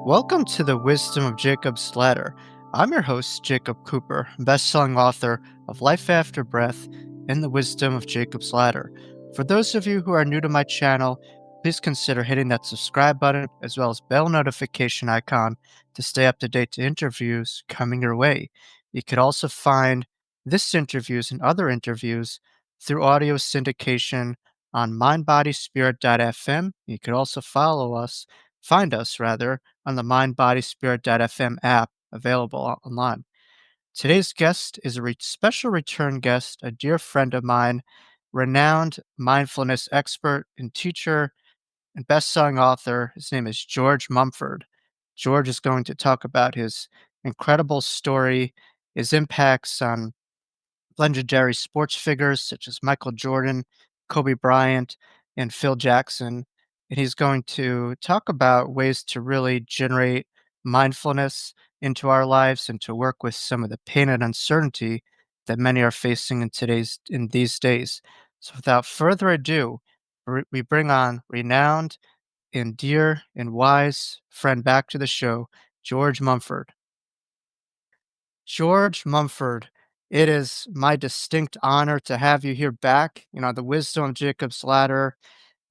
Welcome to the Wisdom of Jacob's Ladder. I'm your host, Jacob Cooper, best-selling author of Life After Breath and the Wisdom of Jacob's Ladder. For those of you who are new to my channel, please consider hitting that subscribe button as well as bell notification icon to stay up to date to interviews coming your way. You could also find this interviews and other interviews through audio syndication on mindbodyspirit.fm. You could also find us rather, on the mindbodyspirit.fm app available online. Today's guest is a special return guest, a dear friend of mine, renowned mindfulness expert and teacher and best-selling author. His name is George Mumford. George is going to talk about his incredible story, his impacts on legendary sports figures such as Michael Jordan, Kobe Bryant, and Phil Jackson. And he's going to talk about ways to really generate mindfulness into our lives and to work with some of the pain and uncertainty that many are facing in these days. So without further ado, we bring on renowned and dear and wise friend back to the show, George Mumford. George Mumford, it is my distinct honor to have you here back. The wisdom of Jacob's Ladder.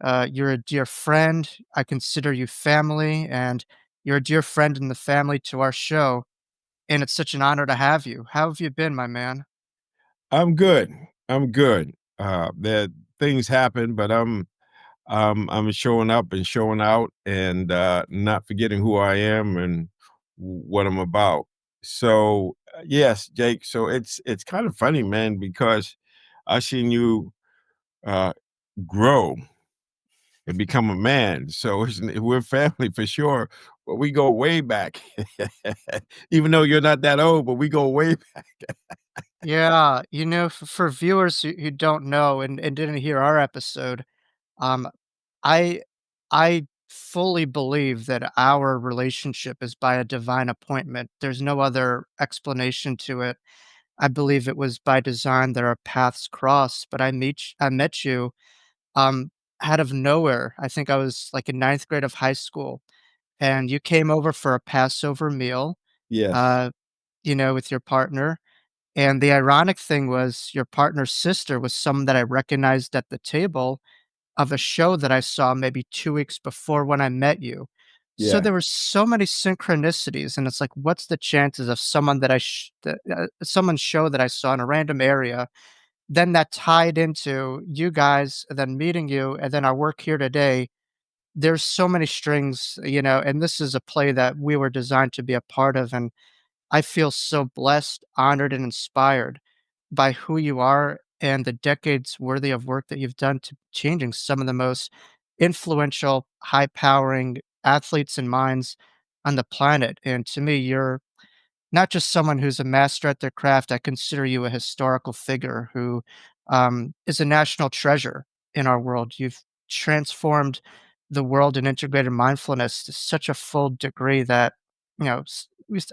You're a dear friend. I consider you family, and you're a dear friend in the family to our show. And it's such an honor to have you. How have you been, my man? I'm good. I'm good. There things happen, but I'm showing up and showing out and not forgetting who I am and what I'm about. So yes, Jake. So it's kind of funny, man, because I seen you uh, grow and become a man. So we're family for sure, but we go way back. Even though you're not that old, but we go way back. Yeah, for viewers who don't know and didn't hear our episode, um, I I fully believe that our relationship is by a divine appointment. There's no other explanation to it. I believe it was by design that our paths crossed, but I met you, um, out of nowhere. I think I was, like, in ninth grade of high school, and you came over for a Passover meal, Yes. uh, with your partner, and the ironic thing was your partner's sister was someone that I recognized at the table of a show that I saw maybe 2 weeks before when I met you. So Yeah. there were so many synchronicities, and it's like, what's the chances of someone's show that I saw in a random area, then that tied into you guys, and then meeting you, and then our work here today. There's so many strings, and this is a play that we were designed to be a part of, and I feel so blessed, honored, and inspired by who you are and the decades worthy of work that you've done to changing some of the most influential, high powering athletes and minds on the planet. And to me, you're not just someone who's a master at their craft. I consider you a historical figure who is a national treasure in our world. You've transformed the world and integrated mindfulness to such a full degree that,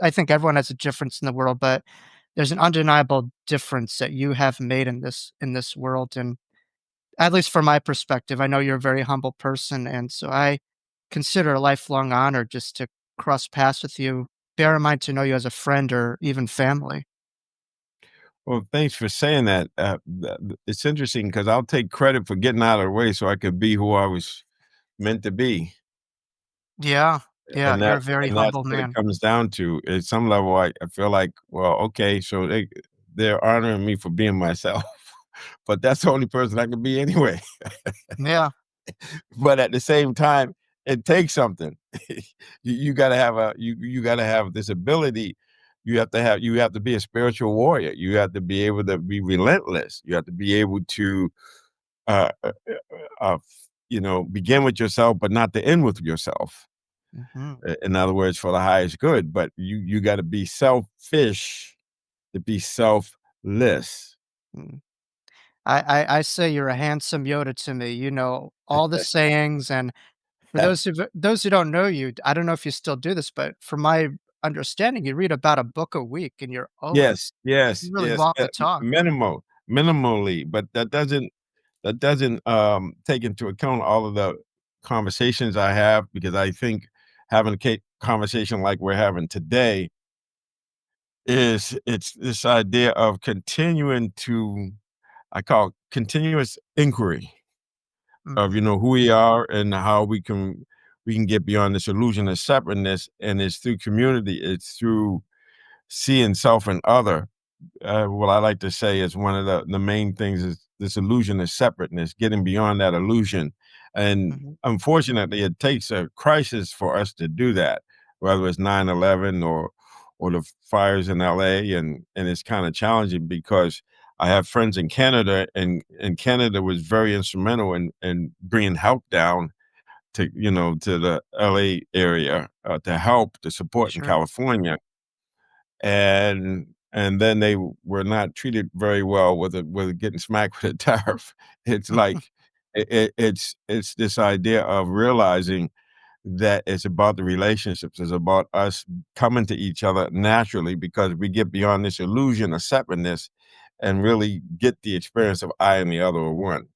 I think everyone has a difference in the world, but there's an undeniable difference that you have made in this world. And at least from my perspective, I know you're a very humble person, and so I consider a lifelong honor just to cross paths with you, bear in mind to know you as a friend or even family. Well, thanks for saying that. It's interesting because I'll take credit for getting out of the way so I could be who I was meant to be, Yeah, yeah, and you're a very that's humble what it man. comes down to. At some level, I feel like, well, okay, so they're honoring me for being myself, but that's the only person I can be anyway. Yeah, But at the same time, it takes something. You gotta have you gotta have this ability. You have to be a spiritual warrior. You have to be able to be relentless. You have to be able to uh, uh, uh, begin with yourself, but not to end with yourself. mhm, In other words, for the highest good. But you got to be selfish to be selfless. mm. I say you're a handsome Yoda to me. You know all the sayings, and for those who don't know you, I don't know if you still do this, but from my understanding, you read about a book a week, and Yes, you yes, really yes. walk the talk. Minimally, but that that doesn't take into account all of the conversations I have, because I think having a conversation like we're having today is it's this idea of continuing to, I call it continuous inquiry of, Mhm. who we are and how we can get beyond this illusion of separateness. And it's through community, it's through seeing self and other. What I like to say is one of the main things is this illusion of separateness, getting beyond that illusion. And Mhm. unfortunately, it takes a crisis for us to do that, whether it's 9/11 or the fires in LA. And it's kind of challenging because I have friends in Canada, and Canada was very instrumental in bringing help down to, to the LA area, to help the support in Sure. California. And then they were not treated very well with getting smacked with a tariff. It's like it's this idea of realizing that it's about the relationships, it's about us coming to each other naturally, because we get beyond this illusion of separateness and really get the experience of I and the other are one.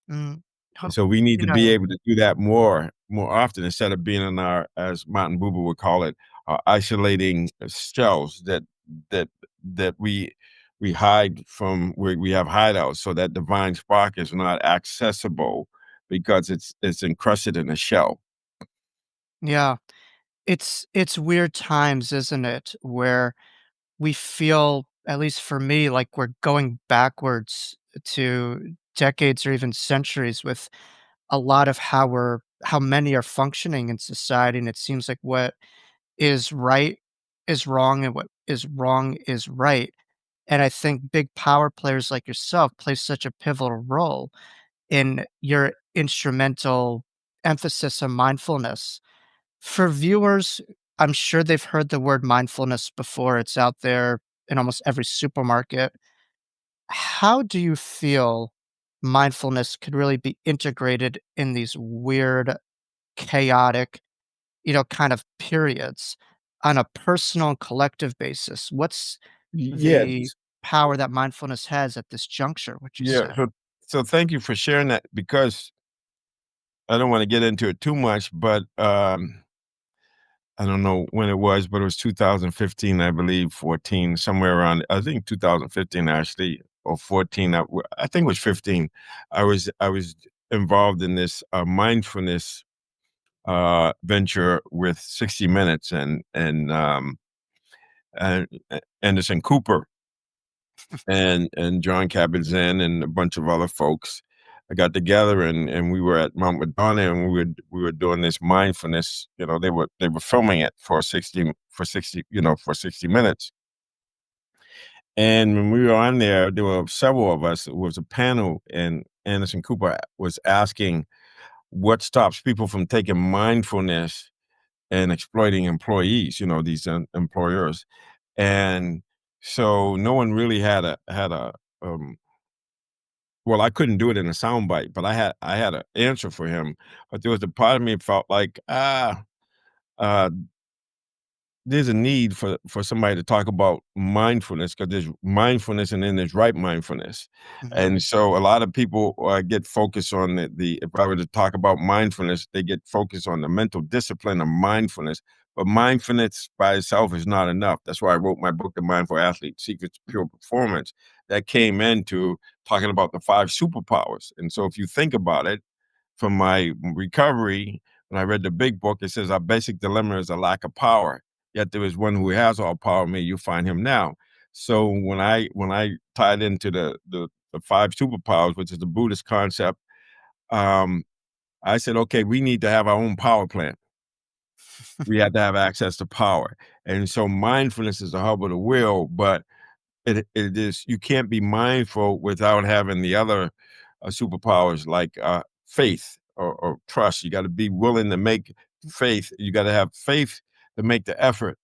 Mm. And Ho so we need you to be know able to do that more often, instead of being in our, as Martin Buber would call it, isolating shells that that we hide from, where we have hideouts, so that divine spark is not accessible because it's encrusted in a shell. Yeah. It's weird times, isn't it, where we feel, at least for me, like we're going backwards to decades or even centuries with a lot of how many are functioning in society, and it seems like what is right is wrong and what is wrong is right. And I think big power players like yourself play such a pivotal role in your instrumental emphasis on mindfulness. For viewers, I'm sure they've heard the word mindfulness before. It's out there in almost every supermarket. How do you feel mindfulness could really be integrated in these weird, chaotic, kind of periods on a personal and collective basis? What's Yeah, the power that mindfulness has at this juncture, would you yeah. say? So thank you for sharing that, because I don't want to get into it too much, but I don't know when it was, but it was 2015, I believe, 14, somewhere around. I think 2015 actually, or 14. I think it was 15. I was involved in this mindfulness venture with 60 Minutes and Anderson Cooper and John Kabat-Zinn and a bunch of other folks. I got together, and we were at Mount and we were doing this mindfulness. They were filming it for 60 minutes. And when we were on there were several of us. It was a panel, and Anderson Cooper was asking what stops people from taking mindfulness and exploiting employees. These employers. And so no one really had a um, well, I couldn't do it in a soundbite, but I had an answer for him. But there was a part of me felt like, uh, there's a need for somebody to talk about mindfulness, because there's mindfulness and then there's right mindfulness. Mhm, And so a lot of people get focused on the if I were to talk about mindfulness, they get focused on the mental discipline of mindfulness. But mindfulness by itself is not enough. That's why I wrote my book, The Mindful Athlete: Secrets to Pure Performance, that came into talking about the five superpowers. And so if you think about it, from my recovery, when I read the big book, it says our basic dilemma is a lack of power. Yet there is one who has all power. May you find him now. So when I tied into the five superpowers, which is the Buddhist concept, um, I said, okay, we need to have our own power plant. We have to have access to power. And so mindfulness is the hub of the wheel, but it is, you can't be mindful without having the other superpowers, like faith or trust. You got to be willing to make faith. You got to have faith to make the effort,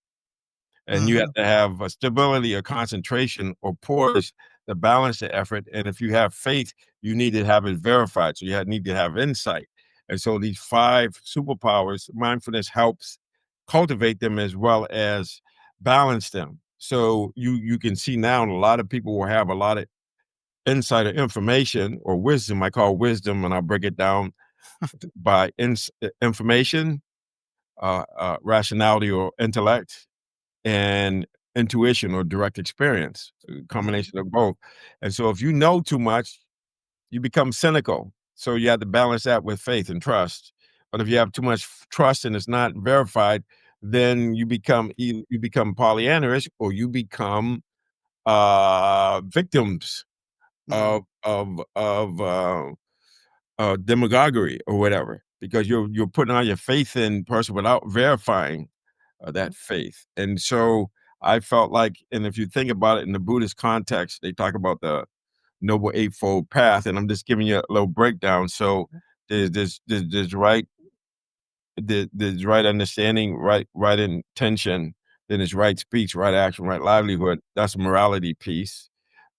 and you have mhm, to have a stability or concentration or poise to balance the effort. And if you have faith, you need to have it verified. So need to have insight. And so these five superpowers, mindfulness helps cultivate them as well as balance them. So you can see now a lot of people will have a lot of insight or information or wisdom. I call wisdom, and I'll break it down by information, rationality or intellect, and intuition or direct experience, a Mhm. combination of both. And so if you know too much, you become cynical. So you have to balance that with faith and trust. But if you have too much trust and it's not verified, then you become Pollyannish, or you become victims Mm, of demagoguery or whatever, because you're putting all your faith in person without verifying that faith. And so I felt like, and if you think about it in the Buddhist context, they talk about the Noble Eightfold Path, and I'm just giving you a little breakdown. So there's there's right understanding, right intention, then there's right speech, right action, right livelihood. That's a morality piece.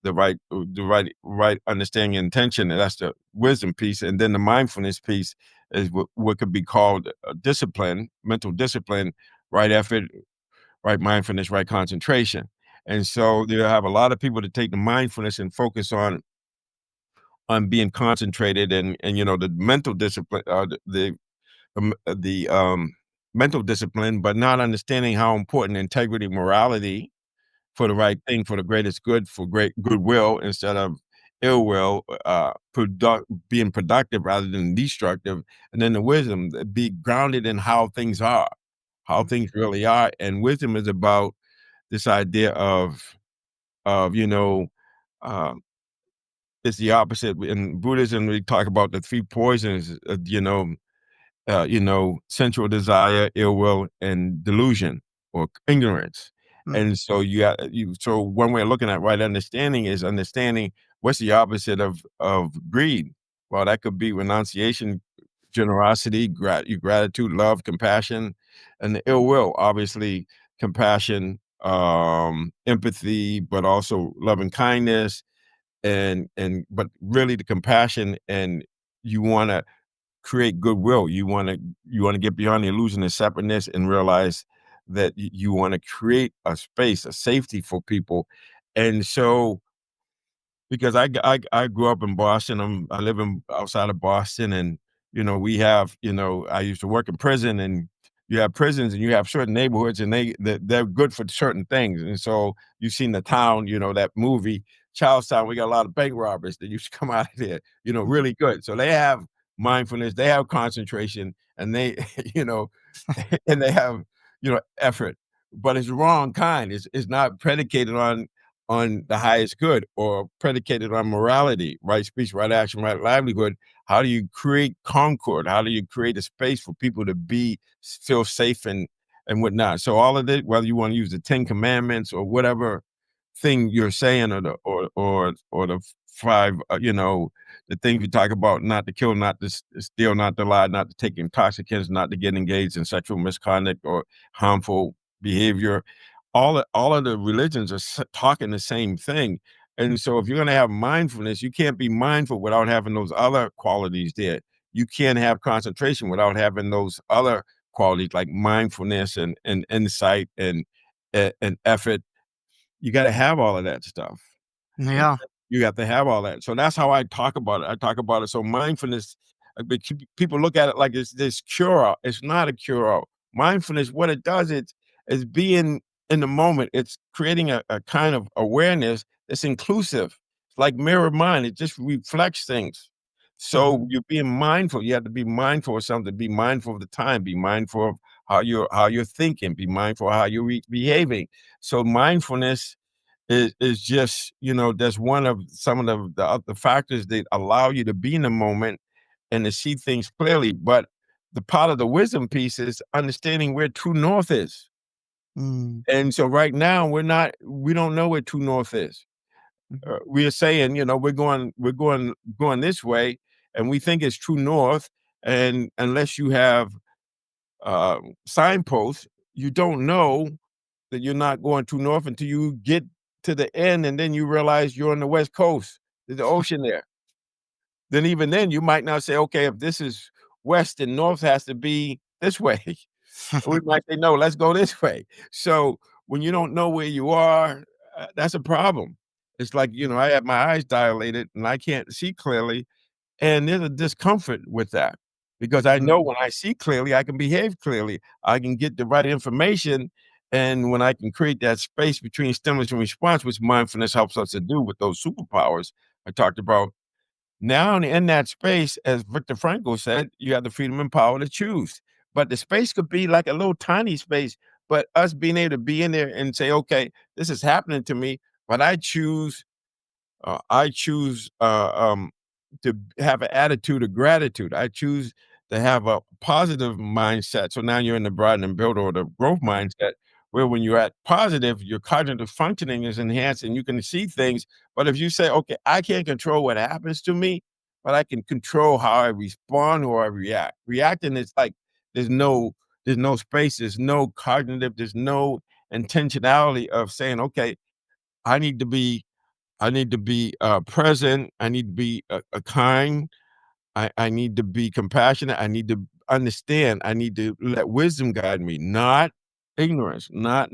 The right understanding and intention, and that's the wisdom piece. And then the mindfulness piece is what could be called discipline, mental discipline, right effort, right mindfulness, right concentration. And so you have a lot of people that take the mindfulness and focus on being concentrated, and the mental discipline, the mental discipline, but not understanding how important integrity, morality for the right thing, for the greatest good, for great goodwill instead of ill will, being productive rather than destructive, and then the wisdom, be grounded in how mm, things really are. And wisdom is about this idea of uh, it's the opposite. In Buddhism, we talk about the three poisons, sensual desire, ill will, and delusion or ignorance. mm, And so so one way of looking at right understanding is understanding what's the opposite of greed. Well, that could be renunciation, generosity, gratitude, love, compassion, and the ill will, obviously compassion, empathy, but also loving kindness, and but really the compassion, and you want to create goodwill. You want to get beyond the illusion of separateness and realize that you want to create a space, a safety for people. And so, because I grew up in Boston, I live in outside of Boston, and we have, I used to work in prison, and you have prisons and you have certain neighborhoods, and they're good for certain things. And so you've seen The Town, that movie Charlestown. We got a lot of bank robbers that used to come out of there, mm. really good. So they have mindfulness, they have concentration, and they you know and they have effort, but it's the wrong kind. It's not predicated on the highest good, or predicated on morality, right speech, right action, right livelihood. How do you create concord? How do you create a space for people to feel safe and whatnot? So all of it, whether you want to use the Ten Commandments or whatever thing you're saying, or the five, the things we talk about: not to kill, not to steal, not to lie, not to take intoxicants, not to get engaged in sexual misconduct or harmful behavior. All of the religions are talking the same thing. And so if you're going to have mindfulness, you can't be mindful without having those other qualities there. You can't have concentration without having those other qualities like mindfulness and insight and effort. You got to have all of that stuff. And Yeah. you have to have all that. So that's how I talk about it. I talk about it. So mindfulness, but people look at it like it's this cure all. It's not a cure all. Mindfulness, what it does, is being in the moment. It's creating a kind of awareness that's inclusive. It's like mirror mind. It just reflects things. Mhm. So you're being mindful. You have to be mindful of something. Be mindful of the time. Be mindful of how you're thinking. Be mindful of how you're behaving. So mindfulness is just, that's one of some of the factors that allow you to be in the moment and to see things clearly. But the part of the wisdom piece is understanding where true north is. Mm, And so right now we don't know where true north is. mhm, We are saying, we're going this way, and we think it's true north. And unless you have signposts, you don't know that you're not going true north until you get to the end, and then you realize you're on the West Coast. There's the ocean there. Then even then, you might not say, "Okay, if this is west and north has to be this way." We might say, "No, let's go this way." So when you don't know where you are, that's a problem. It's like, I have my eyes dilated and I can't see clearly, and there's a discomfort with that because I Mm, know when I see clearly, I can behave clearly. I can get the right information, and when I can create that space between stimulus and response, which mindfulness helps us to do with those superpowers I talked about, now in that space, as Viktor Frankl said, you have the freedom and power to choose. But the space could be like a little tiny space, but us being able to be in there and say, "Okay, this is happening to me, but I choose to have an attitude of gratitude. I choose to have a positive mindset." So now you're in the broaden and build or the growth mindset, where when you're at positive, your cognitive functioning is enhanced and you can see things. But if you say, okay, I can't control what happens to me, but I can control how I respond or I react. Reacting is like there's no there's no space, there's no cognitive, there's no intentionality of saying, okay, I need to be present. I need to be kind. I need to be compassionate. I need to understand. I need to let wisdom guide me, not ignorance, not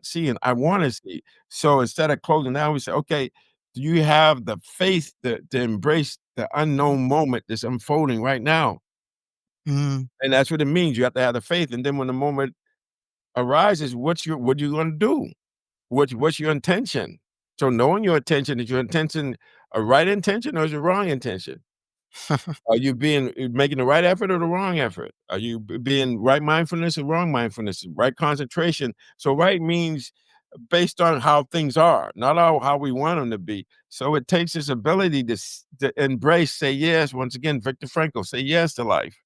seeing. I want to see. So instead of closing down, we say, okay, do you have the faith to embrace the unknown moment that's unfolding right now? mm. And that's what it means. You have to have the faith. And then when the moment arises, what are you going to do? What's your intention? So knowing your intention, is your intention a right intention or is it wrong intention? Are you making the right effort or the wrong effort? Are you being right mindfulness or wrong mindfulness, right concentration? So right means based on how things are, not how we want them to be. So it takes this ability to embrace, say yes. Once again, Viktor Frankl, say yes to life.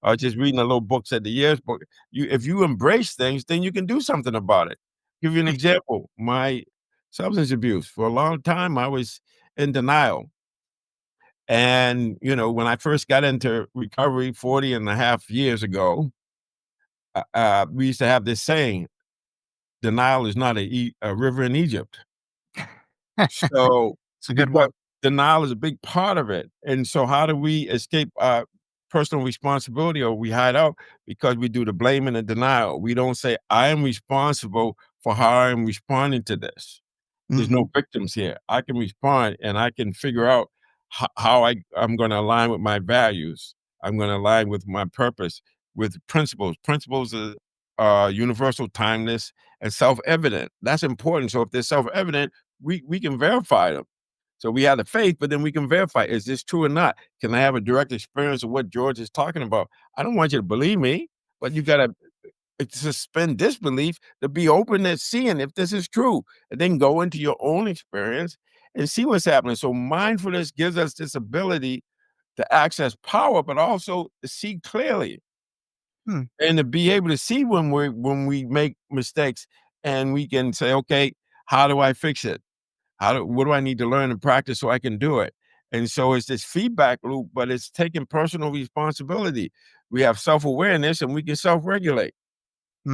I was just reading a little book said the years book. If you embrace things, then you can do something about it. Give you an example. My substance abuse. For a long time, I was in denial. And, when I first got into recovery 40 and a half years ago, we used to have this saying, denial is not a river in Egypt. So, It's a good because one. denial is a big part of it, and so how do we escape personal responsibility or we hide out? Because we do the blame and the denial. We don't say, "I am responsible for how I am responding to this." There's Mhm, no victims here. I can respond and I can figure out how I'm gonna align with my values. I'm gonna align with my purpose, with principles. Principles are universal, timeless, and self-evident. That's important. So if they're self-evident, we can verify them. So we have the faith, but then we can verify, is this true or not? Can I have a direct experience of what George is talking about? I don't want you to believe me, but you gotta suspend disbelief to be open to seeing if this is true, and then go into your own experience and see what's happening. So mindfulness gives us this ability to access power, but also to see clearly hmm, and to be able to see when we make mistakes and we can say, okay, how do I fix it? What do I need to learn and practice so I can do it? And so it's this feedback loop, but it's taking personal responsibility. We have self-awareness and we can self-regulate.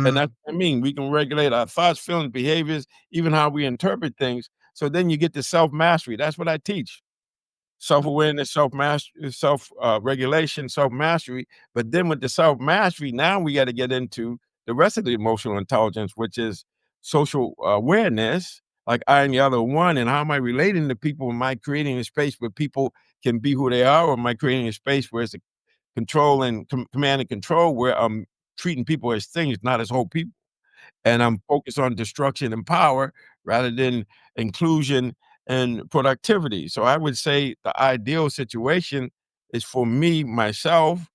And mm, that's what I mean. We can regulate our thoughts, feelings, behaviors, even how we interpret things. So then you get to self-mastery. That's what I teach. Self-awareness, regulation, self-mastery. But then with the self-mastery, now we got to get into the rest of the emotional intelligence, which is social awareness, like I am the other one, and how am I relating to people? Am I creating a space where people can be who they are, or am I creating a space where it's a control and command and control, where I'm treating people as things, not as whole people? And I'm focused on destruction and power rather than inclusion and productivity. So I would say the ideal situation is for me, myself,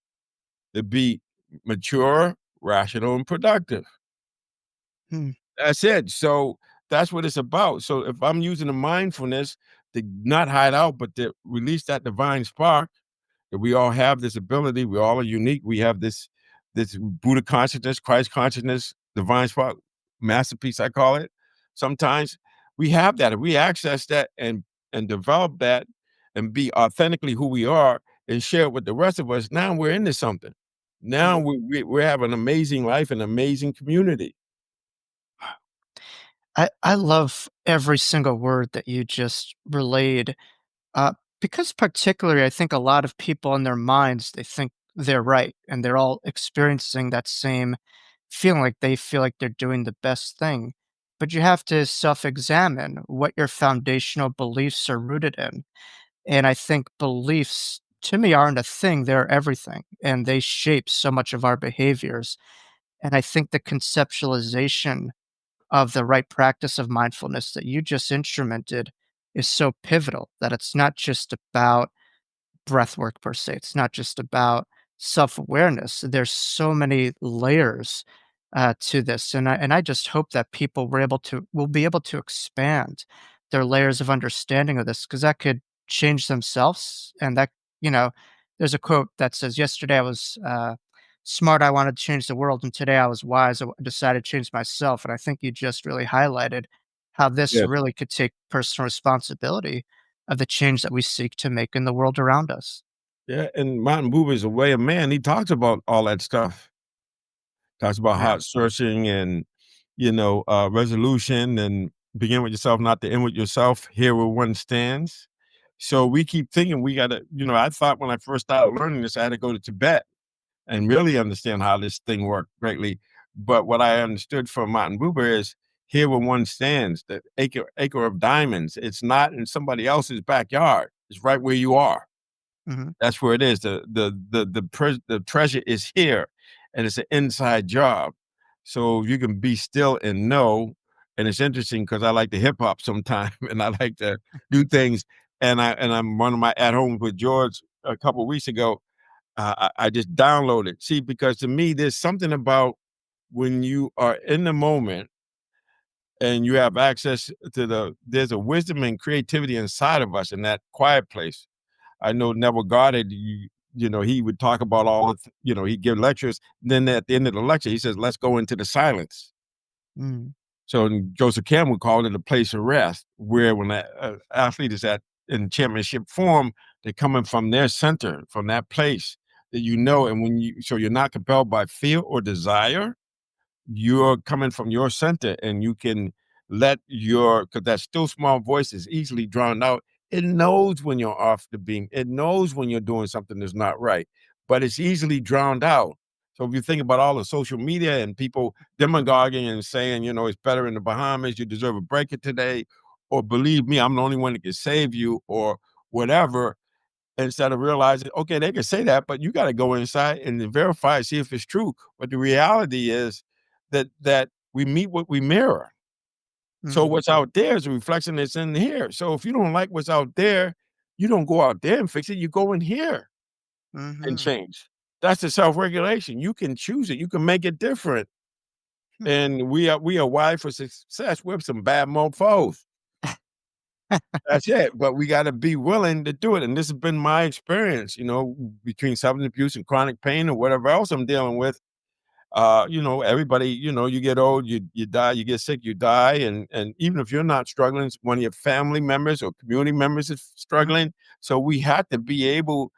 to be mature, rational, and productive. hmm, That's it. So that's what it's about. So if I'm using the mindfulness to not hide out, but to release that divine spark, that we all have this ability. We all are unique. We have this Buddha consciousness, Christ consciousness, divine spark, masterpiece, I call it. Sometimes we have that. If we access that and develop that and be authentically who we are and share it with the rest of us, now we're into something. Now mm. we have an amazing life, an amazing community. I love every single word that you just relayed, uh, because particularly I think a lot of people in their minds, they think they're right, and they're all experiencing that same feeling like they feel like they're doing the best thing. but you have to self-examine what your foundational beliefs are rooted in. And I think beliefs to me aren't a thing, they're everything, and they shape so much of our behaviors. And I think the conceptualization of the right practice of mindfulness that you just instrumented is so pivotal that it's not just about breath work per se. It's not just about self-awareness. There's so many layers to this, and I just hope that people will be able to expand their layers of understanding of this because that could change themselves. And that you know, there's a quote that says, "Yesterday I was smart. I wanted to change the world, and today I was wise. Decided to change myself." And I think you just really highlighted how this Yes. really could take personal responsibility of the change that we seek to make in the world around us. Yeah, and Martin Buber's A Way of Man, he talks about all that stuff. Talks about Yeah. heart searching and, resolution and begin with yourself, not to end with yourself, here where one stands. So we keep thinking we gotta I thought when I first started learning this, I had to go to Tibet and really understand how this thing worked greatly. But what I understood from Martin Buber is here where one stands, the acre of diamonds. It's not in somebody else's backyard. It's right where you are. Mhm. That's where it is. The treasure is here, and it's an inside job. So you can be still and know. And it's interesting because I like to hip hop sometime, and I like to do things. And I'm one of my at home with George a couple of weeks ago. I just downloaded. See, because to me, there's something about when you are in the moment and you have access to there's a wisdom and creativity inside of us in that quiet place. I know Neville Goddard, he would talk about he'd give lectures. Then at the end of the lecture, he says, let's go into the silence. Mm. So Joseph Campbell called it a place of rest, where when that athlete is at in championship form, they're coming from their center, from that place that and so you're not compelled by fear or desire, you're coming from your center and you can let because that still small voice is easily drowned out. It knows when you're off the beam. It knows when you're doing something that's not right, but it's easily drowned out. So if you think about all the social media and people demagoguing and saying, it's better in the Bahamas, you deserve a break it today, or believe me, I'm the only one that can save you, or whatever, instead of realizing, okay, they can say that, but you got to go inside and then verify, see if it's true. But the reality is that we meet what we mirror. So Mhm. what's out there is a reflection that's in here. So if you don't like what's out there, you don't go out there and fix it. You go in here and Mhm. change. That's the self-regulation. You can choose it. You can make it different. Hmm. And we are wired for success. We're some bad mofos. That's it, but we gotta be willing to do it, and this has been my experience, between substance abuse and chronic pain or whatever else I'm dealing with. Everybody, you get old, you die, you get sick, you die, and even if you're not struggling, one of your family members or community members is Mhm. struggling. So we have to be able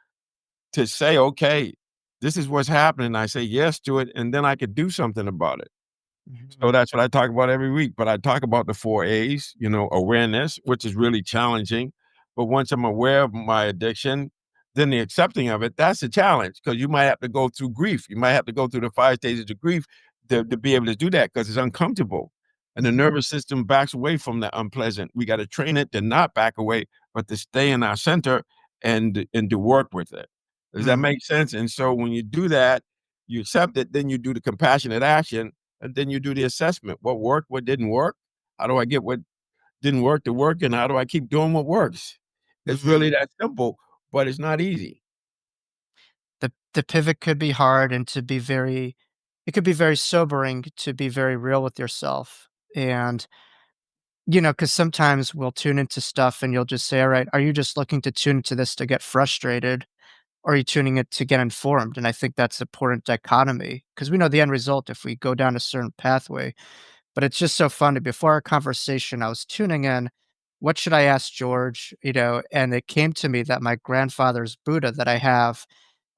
to say, "Okay, this is what's happening." I say yes to it, and then I could do something about it. So Mhm. that's what I talk about every week, but I talk about the 4 A's, awareness, which is really challenging. But once I'm aware of my addiction, then the accepting of it, that's a challenge because you might have to go through grief. You might have to go through the 5 stages of grief to be able to do that because it's uncomfortable. And the Mhm. nervous system backs away from the unpleasant. We got to train it to not back away, but to stay in our center and to work with it. Does that Mhm. make sense? And so when you do that, you accept it, then you do the compassionate action, and then you do the assessment. What worked? What didn't work? How do I get what didn't work to work? And how do I keep doing what works? It's Mhm. really that simple, but it's not easy. The pivot could be hard and to be very it could be very sobering to be very real with yourself. And, because sometimes we'll tune into stuff and you'll just say, "All right, are you just looking to tune into this to get frustrated, or are you tuning it to get informed?" And I think that's an important dichotomy because we know the end result if we go down a certain pathway. But it's just so funny. Before our conversation, I was tuning in, what should I ask George? And it came to me that my grandfather's Buddha that I have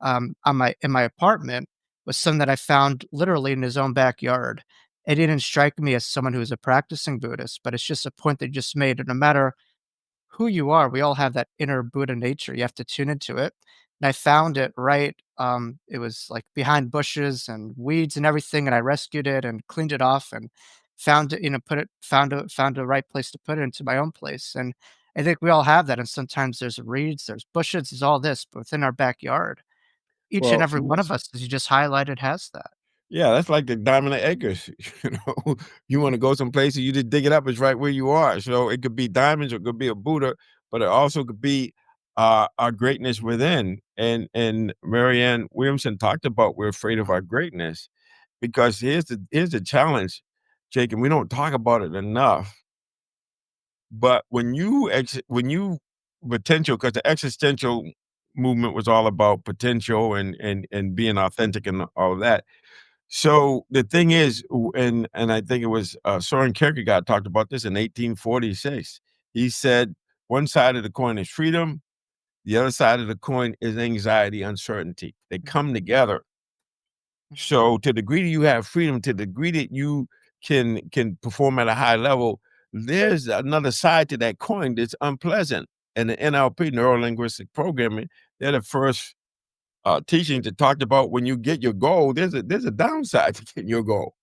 on my in my apartment was something that I found literally in his own backyard. It didn't strike me as someone who is a practicing Buddhist, but it's just a point they just made. And no matter who you are, we all have that inner Buddha nature. You have to tune into it. And I found it right. It was like behind bushes and weeds and everything, and I rescued it and cleaned it off. And found it, put it found a right place to put it into my own place, and I think we all have that, and sometimes there's reeds, there's bushes, there's all this, but within our backyard, each and Well, every one of us, as you just highlighted, has that. yeah, that's like the diamond of acres, you know? You wanna go someplace and you just dig it up, it's right where you are, so it could be diamonds, or it could be a Buddha, but it also could be, our greatness within, and Marianne Williamson talked about we're afraid of our greatness, because here's the challenge, Jake, and we don't talk about it enough, but when you potential, because the existential movement was all about potential and being authentic and all of that. So the thing is, and I think it was Soren Kierkegaard talked about this in 1846. He said, "One side of the coin is freedom, the other side of the coin is anxiety, uncertainty. They Mhm, come together. mhm, So to the degree that you have freedom, to the degree that you can perform at a high level, there's another side to that coin that's unpleasant." And the NLP, neuro linguistic programming, they're the first teachings that talked about when you get your goal, there's a downside to getting your goal.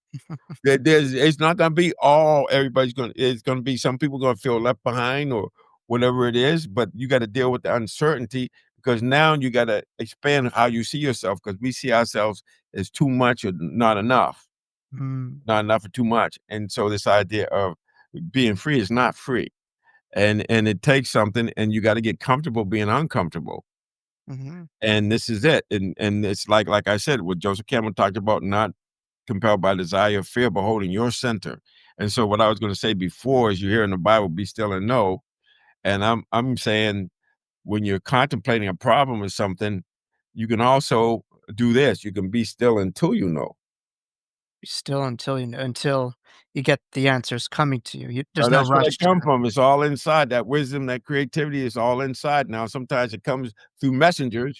There's it's not gonna be all everybody's gonna it's gonna be some people gonna feel left behind or whatever it is, but you gotta deal with the uncertainty because now you gotta expand how you see yourself because we see ourselves as too much or mm, not enough or too much. And so this idea of being free is not free. And it takes something and you gotta get comfortable being uncomfortable. mhm. And this is it. And it's like I said, what Joseph Campbell talked about, not compelled by desire or fear, but holding your center. And so what I was gonna say before is you hear in the Bible, be still and know. And I'm saying when you're contemplating a problem or something, you can also do this. You can be still until you know. Still until you get the answers coming to you. There's no That's where rush they come to from. It's all inside. That wisdom, that creativity is all inside. Now, sometimes it comes through messengers,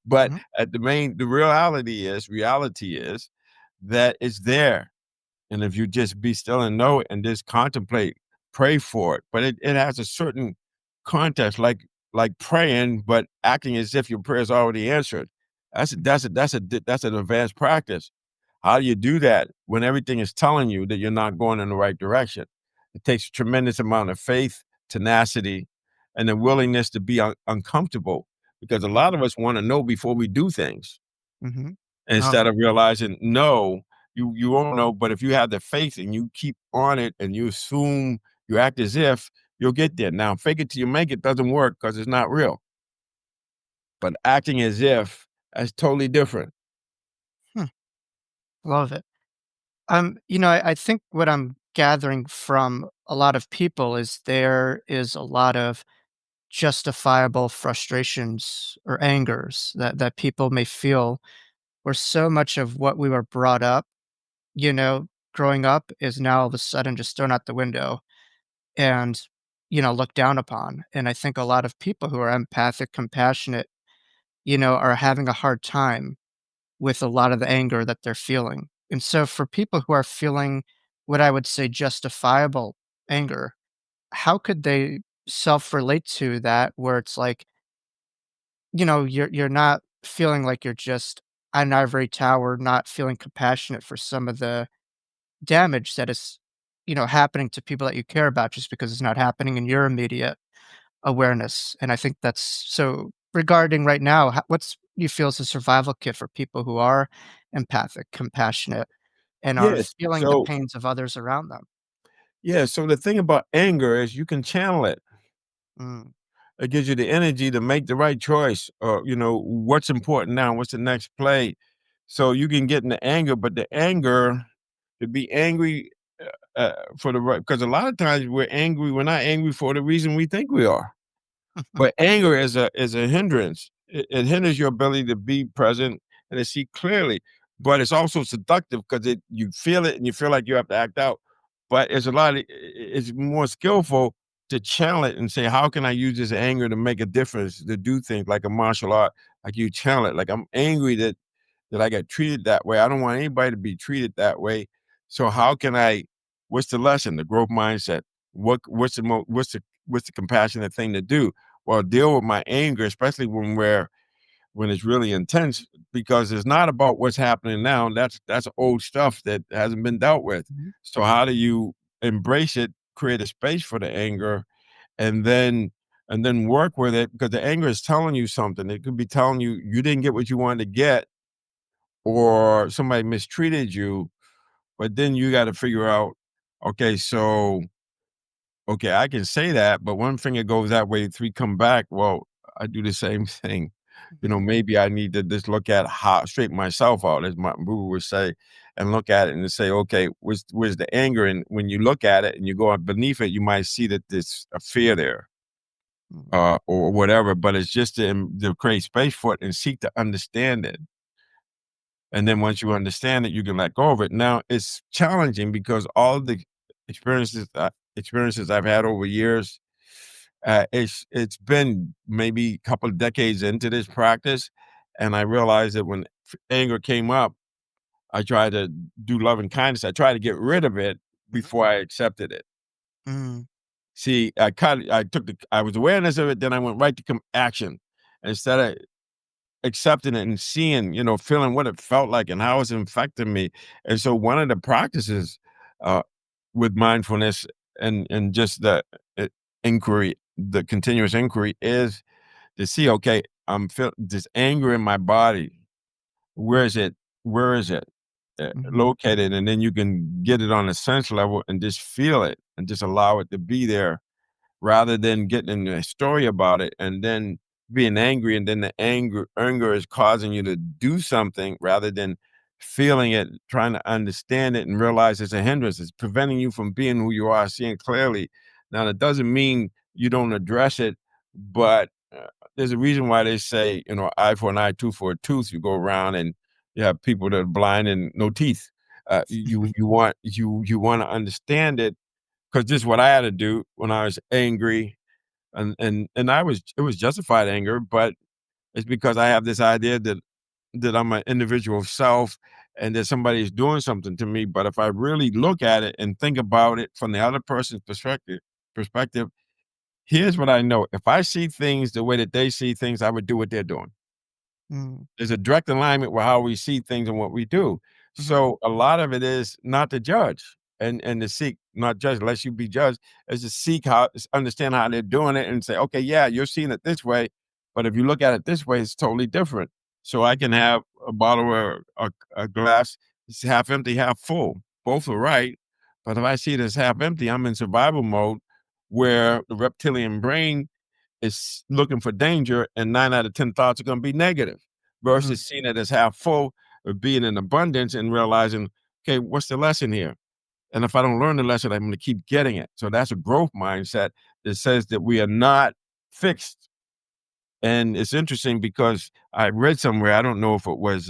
but mhm, at the reality is that it's there. And if you just be still and know it and just contemplate, pray for it. But it has a certain context, like praying, but acting as if your prayer is already answered. That's an advanced practice. How do you do that when everything is telling you that you're not going in the right direction? It takes a tremendous amount of faith, tenacity, and the willingness to be uncomfortable because a lot of us want to know before we do things mhm. instead Oh, of realizing, no, you won't know. But if you have the faith and you keep on it and you assume you act as if, you'll get there. Now, fake it till you make it doesn't work because it's not real. But acting as if, that's totally different. hmm, love it. I think what I'm gathering from a lot of people is there is a lot of justifiable frustrations or angers that people may feel where so much of what we were brought up, growing up is now all of a sudden just thrown out the window and, looked down upon. And I think a lot of people who are empathic, compassionate, are having a hard time with a lot of the anger that they're feeling. And so for people who are feeling what I would say justifiable anger, how could they self-relate to that where it's like, you're not feeling like you're just an ivory tower, not feeling compassionate for some of the damage that is, happening to people that you care about just because it's not happening in your immediate awareness. And I think that's so regarding right now, what's you feel is a survival kit for people who are empathic, compassionate, and are Yes. feeling the So, pains of others around them. yeah. So the thing about anger is you can channel it. Mm, It gives you the energy to make the right choice or, what's important now, what's the next play. So you can get in the anger, but the anger to be angry for the right, because a lot of times we're not angry for the reason we think we are. But anger is a hindrance. It hinders your ability to be present and to see clearly. But it's also seductive because you feel it and you feel like you have to act out. But it's more skillful to channel it and say, how can I use this anger to make a difference, to do things like a martial art, like you channel it. Like I'm angry that I got treated that way. I don't want anybody to be treated that way. So how can what's the lesson? The growth mindset. What's the compassionate thing to do? Well, deal with my anger, especially when we're when it's really intense, because it's not about what's happening now. That's old stuff that hasn't been dealt with. Mhm. So how do you embrace it, create a space for the anger, and then work with it, because the anger is telling you something. It could be telling you you didn't get what you wanted to get, or somebody mistreated you, but then you got to figure out, okay, so okay, I can say that, but one finger goes that way, three come back. Well, I do the same thing. Mhm. Maybe I need to just look at how straighten myself out, as my guru would say, and look at it and say, okay, where's the anger? And when you look at it and you go up beneath it, you might see that there's a fear there, Mhm. or whatever. But it's just to create space for it and seek to understand it. And then once you understand it, you can let go of it. Now it's challenging because all the experiences I've had over years, it's been maybe a couple of decades into this practice, and I realized that when anger came up, I tried to do love and kindness. I tried to get rid of it Mhm. before I accepted it. Mm. See, I was awareness of it, then I went right to action instead of accepting it and seeing, feeling what it felt like and how it's infecting me. And so one of the practices uh, with mindfulness and just the uh, inquiry, the continuous inquiry, is to see, okay, I'm feeling this anger in my body. Where is it? Where is it Mhm. located? And then you can get it on a sense level and just feel it and just allow it to be there, rather than getting in a story about it and then being angry, and then the anger is causing you to do something rather than feeling it, trying to understand it and realize it's a hindrance. It's preventing you from being who you are, seeing clearly. Now, that doesn't mean you don't address it, but there's a reason why they say, eye for an eye, tooth for a tooth. You go around and you have people that are blind and no teeth. You want to understand it, because this is what I had to do when I was angry, and it was justified anger, but it's because I have this idea that I'm an individual self and that somebody is doing something to me. But if I really look at it and think about it from the other person's perspective, here's what I know. If I see things the way that they see things, I would do what they're doing. Mm. There's a direct alignment with how we see things and what we do. Mhm. So a lot of it is not to judge and to seek, not judge unless you be judged, is to seek understand how they're doing it and say, okay, yeah, you're seeing it this way, but if you look at it this way, it's totally different. So I can have a bottle or a glass, it's half empty, half full. Both are right. But if I see it as half empty, I'm in survival mode, where the reptilian brain is looking for danger, and 9 out of 10 thoughts are going to be negative, Mm. versus seeing it as half full, or being in abundance and realizing, okay, what's the lesson here? And if I don't learn the lesson, I'm going to keep getting it. So that's a growth mindset that says that we are not fixed. And it's interesting because I read somewhere, I don't know if it was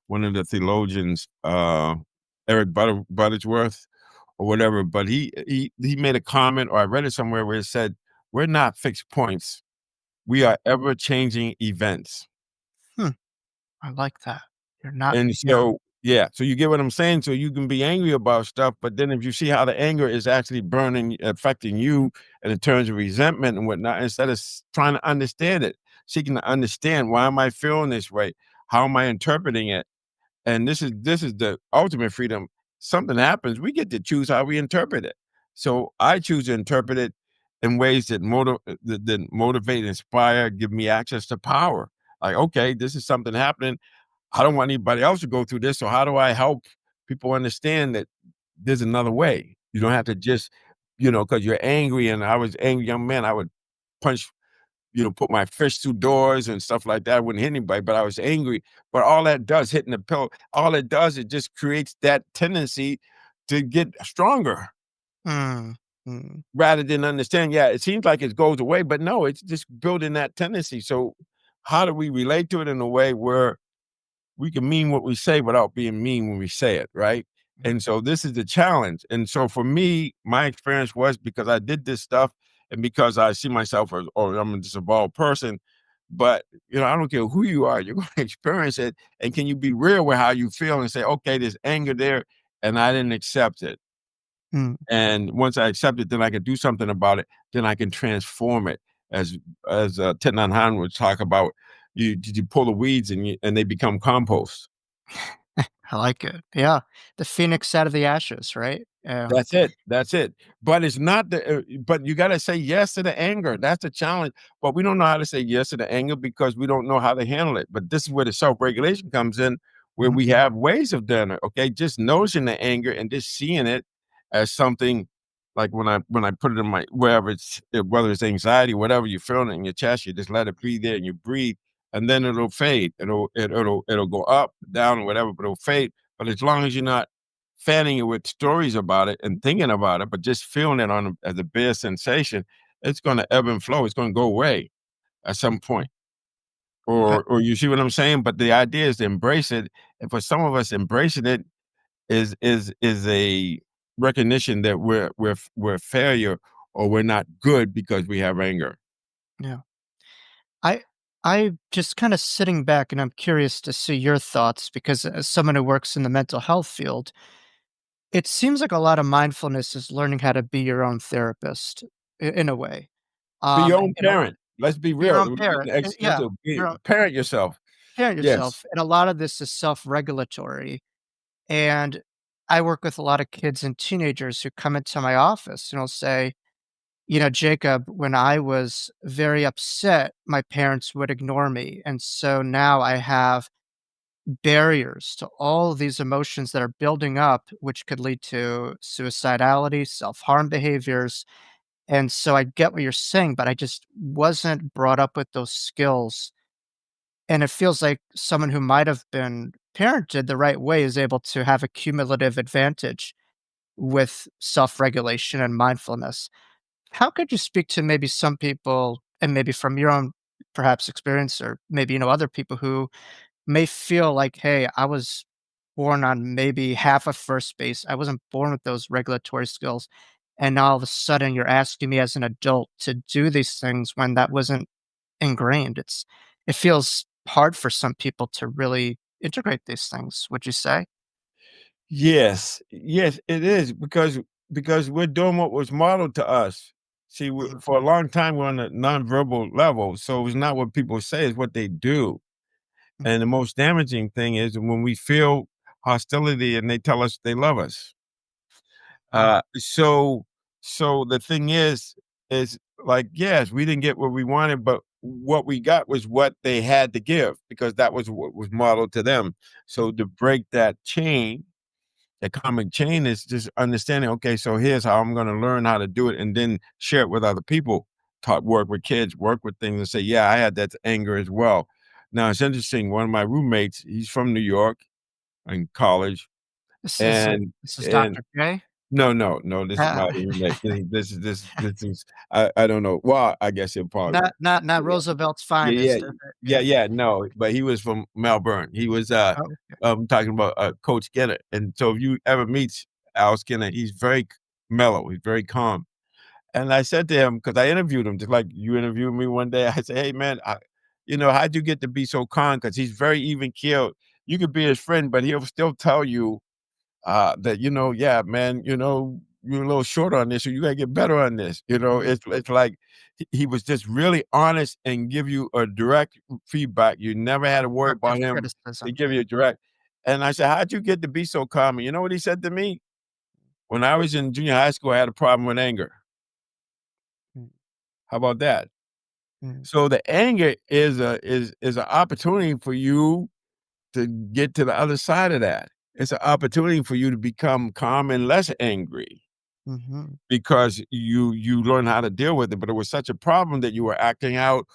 one of the theologians, Eric Butterworth or whatever, but he made a comment, or I read it somewhere, where it said, we're not fixed points, we Mm. are ever changing events. Hmm. I like that. You're not. And Yeah. so, yeah, so you get what I'm saying? So you can be angry about stuff, but then if you see how the anger is actually affecting you, and in terms of resentment and whatnot, instead of trying to understand it, seeking to understand, why am I feeling this way? How am I interpreting it? And this is the ultimate freedom. Something happens, we get to choose how we interpret it. So I choose to interpret it in ways that motivate, inspire, give me access to power. Like, okay, this is something happening. I don't want anybody else to go through this. So how do I help people understand that there's another way? You don't have to just, because you're angry, and I was an angry young man, I would punch, put my fist through doors and stuff like that. I wouldn't hit anybody, but I was angry. But all that does, hitting the pillow, all it does, it just creates that tendency to get stronger, Mm. Mm. rather than understand. Yeah, it seems like it goes away, but no, it's just building that tendency. So how do we relate to it in a way where we can mean what we say without being mean when we say it, right? Mhm. And so this is the challenge. And so for me, my experience was, because I did this stuff and because I see myself as, oh, I'm a evolved person. But I don't care who you are, you're going to experience it. And can you be real with how you feel and say, okay, there's anger there, and I didn't accept it. Mm. And once I accept it, then I can do something about it. Then I can transform it, as Thich Nhat Hanh would talk about. you pull the weeds and they become compost. I like it. Yeah. The phoenix out of the ashes, right? Yeah. That's it, that's it. But it's not but you gotta say yes to the anger, that's the challenge, but we don't know how to say yes to the anger because we don't know how to handle it, but this is where the self-regulation comes in, where Mhm. we have ways of doing it, okay? Just noticing the anger and just seeing it as something like when I put it in my wherever it's whether it's anxiety, whatever you're feeling in your chest, you just let it be there and you breathe, and then it'll fade. It'll go up, down, or whatever, but it'll fade, but as long as you're not fanning it with stories about it and thinking about it, but just feeling it on as a bare sensation, it's gonna ebb and flow. It's gonna go away at some point. Uh, Or you see what I'm saying? But the idea is to embrace it. And for some of us, embracing it is a recognition that we're failure or we're not good because we have anger. yeah. I I just kinda sitting back, and I'm curious to see your thoughts because as someone who works in the mental health field, it seems like a lot of mindfulness is learning how to be your own therapist in a way. Be your own You know, parent. Let's be be your real. own parent. Yeah, Be your own parent yourself. parent Yes. yourself, and a lot of this is self-regulatory, and I work with a lot of kids and teenagers who come into my office and will say, you know, "Jacob, when I was very upset, my parents would ignore me, and so now I have barriers to all of these emotions that are building up, which could lead to suicidality, self-harm behaviors, and so I get what you're saying, but I just wasn't brought up with those skills." And it feels like someone who might have been parented the right way is able to have a cumulative advantage with self-regulation and mindfulness. How could you speak to maybe some people, and maybe from your own perhaps experience, or maybe, you know, other people who may feel like, "Hey, I was born on maybe half of first base. I wasn't born with those regulatory skills, and now all of a sudden you're asking me as an adult to do these things when that wasn't ingrained." It feels hard for some people to really integrate these things, would you say? Yes, yes, it is because we're doing what was modeled to us. See, Mhm, for a long time, we're on a nonverbal level, so it's not what people say, it's what they do. And the mhm, most damaging thing is when we feel hostility and they tell us they love us. mm, So the thing is like, yes, we didn't get what we wanted, but what we got was what they had to give because that was what was modeled to them. So to break that chain, the comic chain is just understanding, okay, so here's how I'm gonna learn how to do it and then share it with other people. Talk, work with kids, work with things and say, yeah, I had that anger as well. Now it's interesting. One of my roommates, he's from New York in college, This is and this is and Dr. J? no, this is my Ah, roommate. This is I don't know. Well, I guess he'll probably not yeah. Roosevelt's Yeah, finest, is it? Yeah. no, but he was from Melbourne. He was, Oh, talking about, Coach Skinner, and so if you ever meet Al Skinner, he's very mellow, he's very calm, and I said to him, because I interviewed him just like you interviewed me one day, I said, "Hey, man, how'd you get to be so calm?" Because he's very even keeled. You could be his friend, but he'll still tell you that, "Yeah, man, you're a little short on this, or you gotta get better on this." mhm, It's like he was just really honest and give you a direct feedback. You never had to worry about constructive him to criticism. give you a direct. And I said, "How'd you get to be so calm?" And you know what he said to me? When I was in junior high school, I had a problem with anger. Mm, How about that? mm, So the anger is an opportunity for you to get to the other side of that. It's an opportunity for you to become calm and less angry. mhm, Because you learn how to deal with it, but it was such a problem that you were acting out,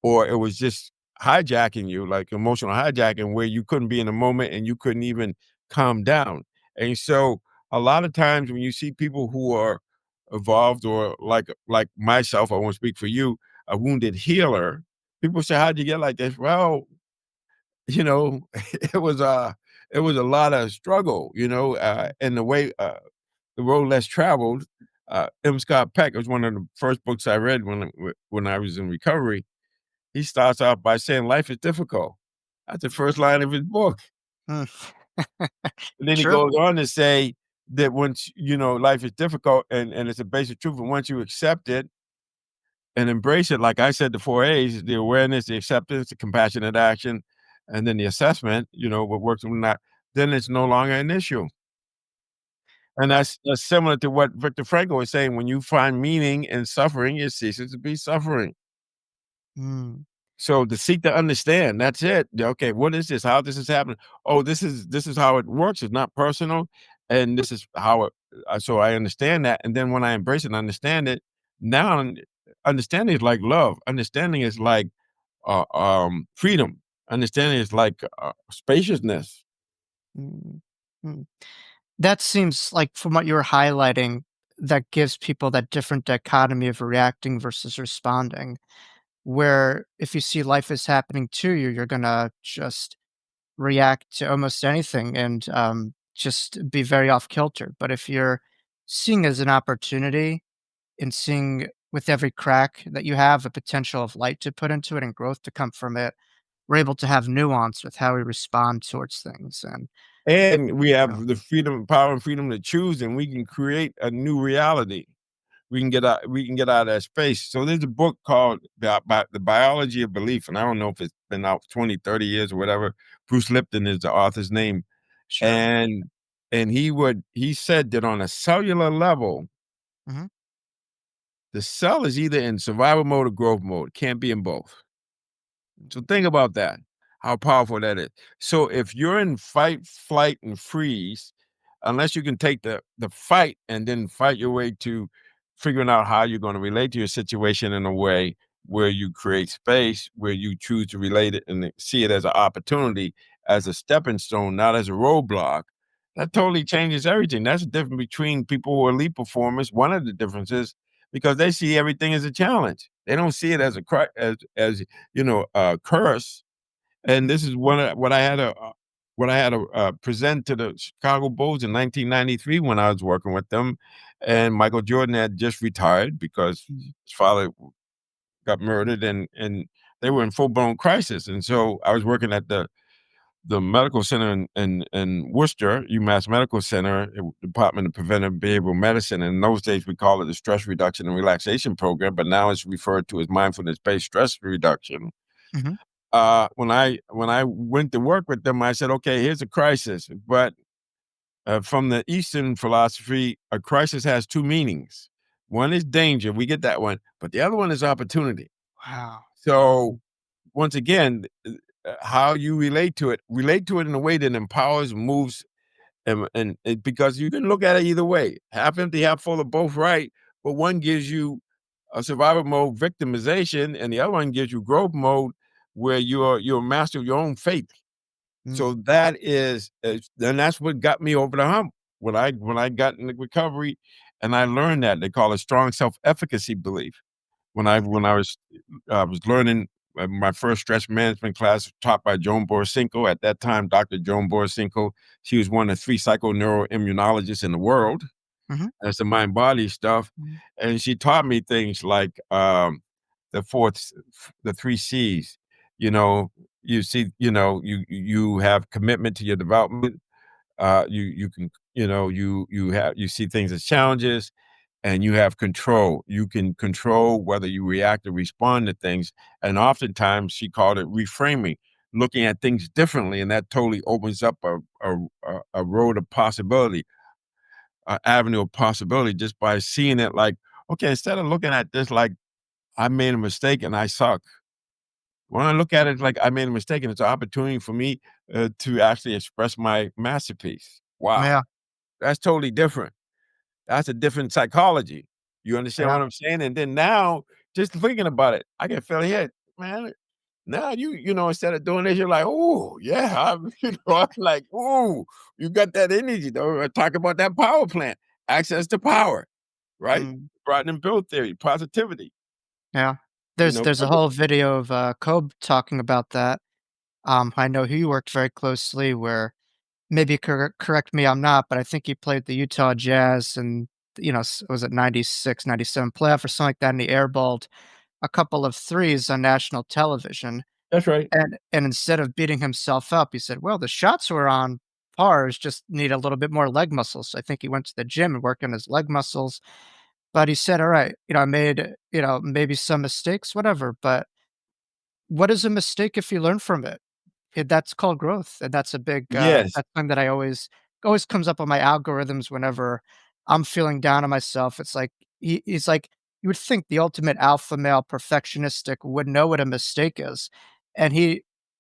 or it was just hijacking you, like emotional hijacking, where you couldn't be in the moment and you couldn't even calm down. And so a lot of times when you see people who are evolved or like myself, I won't speak for you, a wounded healer, people say, "How'd you get like this?" Well, you know, it was it was a lot of struggle, and the way the Road Less Traveled, M. Scott Peck was one of the first books I read when I was in recovery. He starts off by saying life is difficult. That's the first line of his book. mm. And then he True. goes on to say that once, life is difficult and it's a basic truth, and once you accept it, and embrace it. Like I said, the 4 A's: the awareness, the acceptance, the compassionate action, and then the assessment, what works and not, then it's no longer an issue. And that's similar to what Viktor Frankl was saying: when you find meaning in suffering, it ceases to be suffering. Mm, So to seek to understand, that's it. Yeah, okay, what is this? How this is happening? Oh, this is how it works. It's not personal, and this is how it. So I understand that, and then when I embrace it and understand it, now understanding is like love. Understanding is like freedom. Understanding is like spaciousness. mm, mm. That seems like from what you were highlighting, that gives people that different dichotomy of reacting versus responding, where if you see life is happening to you, you're gonna just react to almost anything and, just be very off kilter. But if you're seeing as an opportunity and seeing with every crack that you have a potential of light to put into it and growth to come from it, we're able to have nuance with how we respond towards things and, And we you know. have the freedom, power, and freedom to choose, and we can create a new reality. We can get out of that space. So there's a book called The Biology of Belief, and I don't know if it's been out 20, 30 years or whatever. Bruce Lipton is the author's name. Sure. And he said that on a cellular level, Mhm. the cell is either in survival mode or growth mode. It can't be in both. So think about that, how powerful that is. So if you're in fight, flight, and freeze, unless you can take the fight and then fight your way to figuring out how you're going to relate to your situation in a way where you create space, where you choose to relate it and see it as an opportunity, as a stepping stone, not as a roadblock, that totally changes everything. That's the difference between people who are elite performers. One of the differences, because they see everything as a challenge. They don't see it as a as curse. And this is what I had to present to the Chicago Bulls in 1993 when I was working with them, and Michael Jordan had just retired because Mm, his father got murdered, and they were in full blown crisis. And so I was working at the medical center in Worcester, UMass Medical Center, Department of Preventive Behavioral Medicine. In those days, we call it the Stress Reduction and Relaxation Program, but now it's referred to as mindfulness-based stress reduction. mhm, When I went to work with them, I said, "Okay, here's a crisis." But from the Eastern philosophy, a crisis has two meanings. One is danger, we get that one, but the other one is opportunity. wow. So once again, how you relate to it in a way that empowers, moves, because you can look at it either way, half empty, half full, are both right. But one gives you a survival mode victimization, and the other one gives you growth mode where you're a master of your own fate. So Mm, that is and that's what got me over the hump when I got into recovery, and I learned that they call it strong self-efficacy belief. When I was learning my first stress management class taught by Joan Borisenko. At that time, Dr. Joan Borisenko, she was one of 3 psychoneuroimmunologists in the world. mhm, That's the mind body stuff. mm, And she taught me things like the fourth, the 3 C's. You know, you see, you have commitment to your development. You can, you see things as challenges, and you have control. You can control whether you react or respond to things. And oftentimes she called it reframing, looking at things differently. And that totally opens up a road of possibility, an avenue of possibility, just by seeing it like, okay, instead of looking at this like I made a mistake and I suck. When I look at it like I made a mistake and it's an opportunity for me to actually express my masterpiece. Wow, yeah, that's totally different. That's a different psychology. You understand yeah, what I'm saying? And then now, just thinking about it, I can feel it, man. Now instead of doing this, you're like, oh yeah, I'm like, oh, you got that energy though. Talk about that power plant, access to power, right? mm, Brought in build theory, positivity. yeah. There's a Pivot. whole video of, Kobe talking about that. I know he worked very closely where maybe correct me, I'm not, but I think he played the Utah Jazz and, was it 96, 97 playoff or something like that, and he airballed a couple of threes on national television. That's right. And instead of beating himself up, he said, "Well, the shots were on pars, just need a little bit more leg muscles." So I think he went to the gym and worked on his leg muscles, but he said, "All right, I made, maybe some mistakes, whatever, but what is a mistake if you learn from it? That's called growth, and that's a big, Yes. that's something that I always comes up on my algorithms whenever I'm feeling down on myself. It's like he's like, you would think the ultimate alpha male perfectionistic would know what a mistake is, and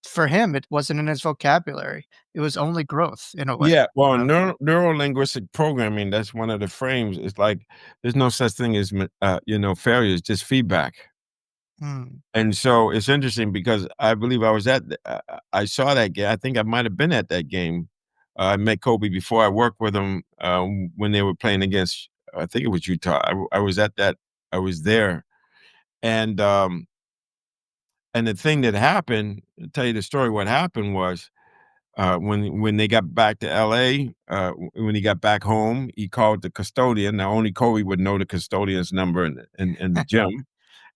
for him, it wasn't in his vocabulary. It was only growth in a way, Yeah, well, you know? neuro-linguistic programming, that's one of the frames. It's like there's no such thing as failure, it's just feedback. Mm. And so it's interesting because I believe I was at I saw that game. I think I might have been at that game. I met Kobe before. I worked with him, when they were playing against, I think it was Utah. I was at that. I was there, and, um, and the thing that happened, to tell you the story, what happened was, when they got back to LA, when he got back home, he called the custodian. Now only Kobe would know the custodian's number in the gym,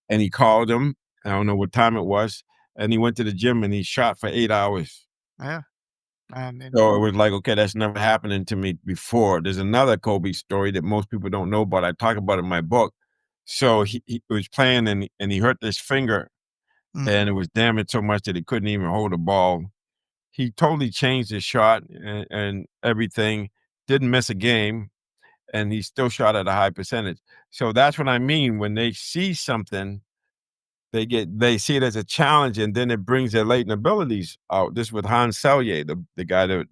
and he called him. I don't know what time it was, and he went to the gym and he shot for 8 hours. Yeah, I mean, So it was like, okay, that's never happened to me before. There's another Kobe story that most people don't know about. I talk about it in my book. So he was playing and he hurt his finger, mm, and it was damaged so much that he couldn't even hold the ball. He totally changed his shot and everything, didn't miss a game, and he still shot at a high percentage. So that's what I mean when they see something, they see it as a challenge, and then it brings their latent abilities out. This with Hans Selye, the guy that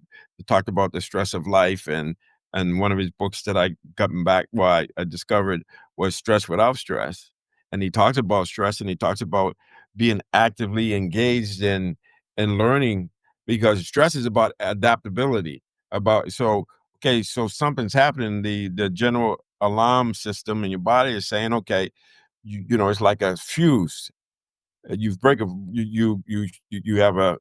talked about the stress of life, and one of his books that I gotten back well, I discovered was Stress Without Stress. And he talks about stress, and he talks about being actively engaged in learning, because stress is about adaptability. About so okay, so something's happening, the general alarm system in your body is saying, okay, it's like a fuse. You break a you have a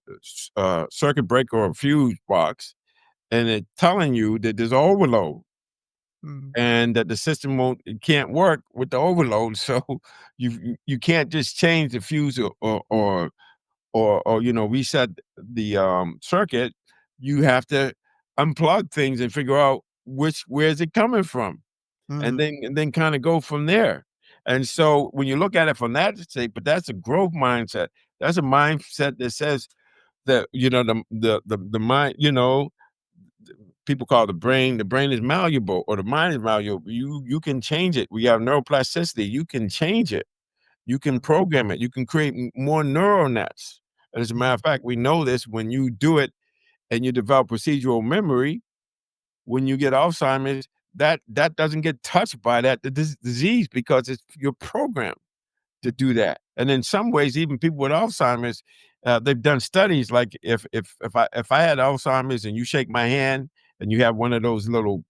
circuit breaker or a fuse box, and it's telling you that there's overload mm, and that the system won't it can't work with the overload. So you can't just change the fuse or reset the circuit. You have to unplug things and figure out where's it coming from, and mm, then kinda go from there. And so when you look at it from that state, but that's a growth mindset. That's a mindset that says that, the mind, people call the brain is malleable or the mind is malleable. You can change it. We have neuroplasticity. You can change it. You can mm, program it. You can create more neural nets. And as a matter mm, of fact, we know this when you do it and you develop procedural memory, when you get Alzheimer's, that doesn't get touched by that disease because it's your program to do that. And in some ways, even people with Alzheimer's, they've done studies like if I had Alzheimer's and you shake my hand and you have one of those little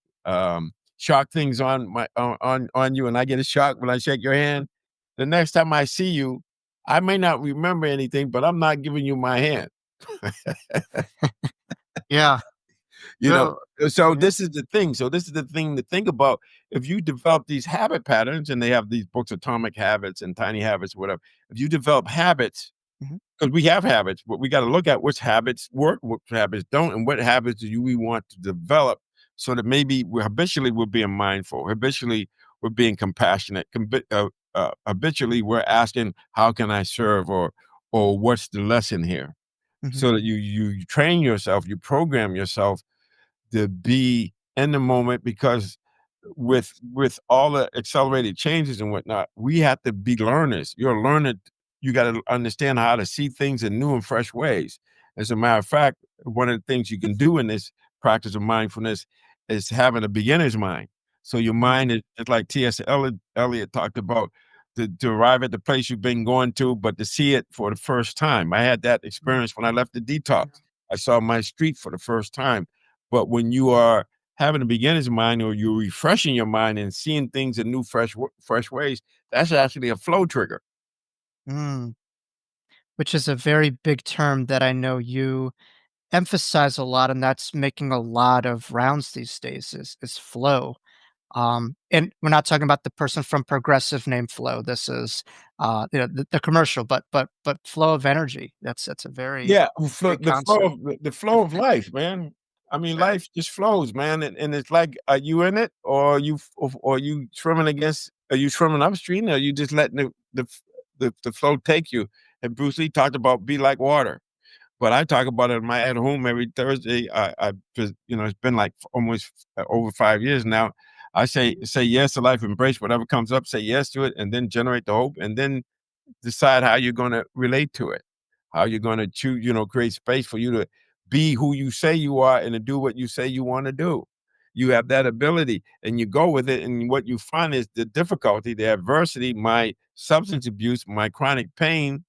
shock things on my on you, and I get a shock when I shake your hand, the next time I see you, I may not remember anything, but I'm not giving you my hand. yeah. You know, So so yeah, this is the thing. So this is the thing to think about. If you develop these habit patterns, and they have these books, Atomic Habits and Tiny Habits, whatever. If you develop habits, mhm, because we have habits, but we got to look at which habits work, which habits don't, and what habits do we want to develop so that maybe we're being mindful, habitually we're being compassionate, habitually we're asking, how can I serve, or what's the lesson here? mhm, So that you train yourself, you program yourself to be in the moment, because with all the accelerated changes and whatnot, we have to be learners. You're a learner. You got to understand how to see things in new and fresh ways. As a matter of fact, one of the things you can do in this practice of mindfulness is having a beginner's mind. So your mm, mind is just like T.S. Eliot talked about, to arrive at the place you've been going to, but to see it for the first time. I had that mm, experience when I left the detox. yeah, I saw my street for the first time. But when you are having a beginner's mind, or you're refreshing your mind and seeing things in new, fresh ways, that's actually a flow trigger. mm, which is a very big term that I know you emphasize a lot, and that's making a lot of rounds these days is flow. And we're not talking about the person from Progressive named Flo. This is, the commercial, but flow of energy. That's a very Yeah, big concept. the flow of life, man. I mean, Right. life just flows, man, and it's like, are you in it, or are you swimming against Are you swimming upstream, or are you just letting the flow take you? And Bruce Lee talked about be like water. But I talk about it in my at home every Thursday. I just, it's been like almost over 5 years now. I say yes to life, embrace whatever comes up, say yes to it, and then generate the hope, and then decide how you're going to relate to it, how you're going to choose, create space for you to be who you say you are and to do what you say you want to do. You have that ability and you go with it. And what you find is the difficulty, the adversity, my substance abuse, my chronic pain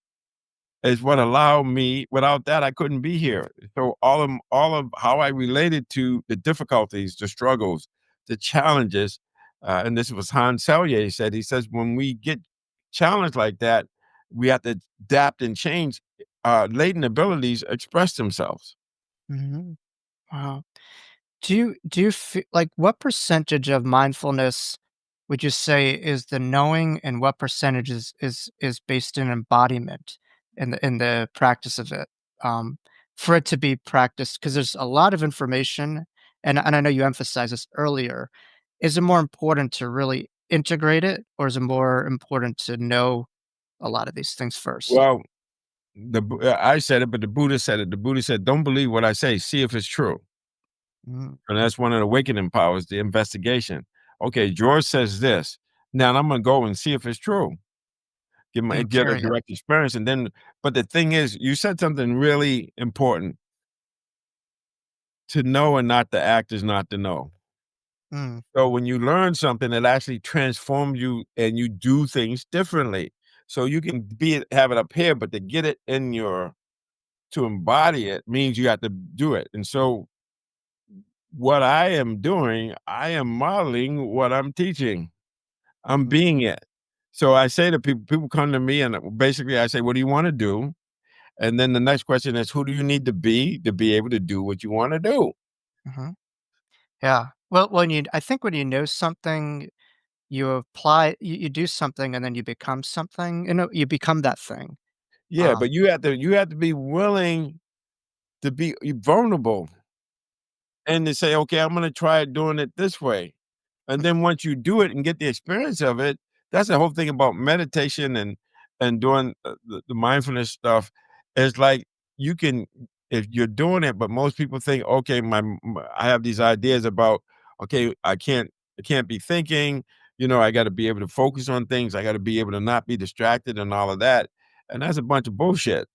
is what allowed me. Without that, I couldn't be here. So all of how I related to the difficulties, the struggles, the challenges, and this was Hans Selye said. He says when we get challenged like that, we have to adapt and change. Latent abilities express themselves. Mhm. Wow. Do you feel like what percentage of mindfulness would you say is the knowing, and what percentage is based in embodiment in the practice of it? Um, for it to be practiced, because there's a lot of information, and I know you emphasized this earlier. Is it more important to really integrate it, or is it more important to know a lot of these things first? Well, I said it, but the Buddha said it. The Buddha said, "Don't believe what I say. See if it's true." Mm, And that's one of the awakening powers, the investigation. Okay, George says this. Now I'm gonna go and see if it's true. Get a period. direct experience, and then. But the thing is, you said something really important. To know and not to act is not to know. Mm, So when you learn something, it actually transforms you, and you do things differently. So you can have it up here, but to get it in your to embody it means you have to do it. And so what I am doing, I am modeling what I'm teaching. I'm mhm, being it. So I say to people come to me and basically I say, "What do you want to do?" And then the next question is, "Who do you need to be able to do what you want to do?" mhm. Yeah. Well, I think when you know something, you apply you do something, and then you become something, you become that thing. Yeah, but Um, you have to be willing to be vulnerable and to say, "Okay, I'm gonna try doing it this way." And then once you do it and get the experience of it, that's the whole thing about meditation and doing the mindfulness stuff. Is like you can if you're doing it, but most people think, okay, I have these ideas about, okay, I can't be thinking, I got to be able to focus on things, I got to be able to not be distracted and all of that, and that's a bunch of bullshit.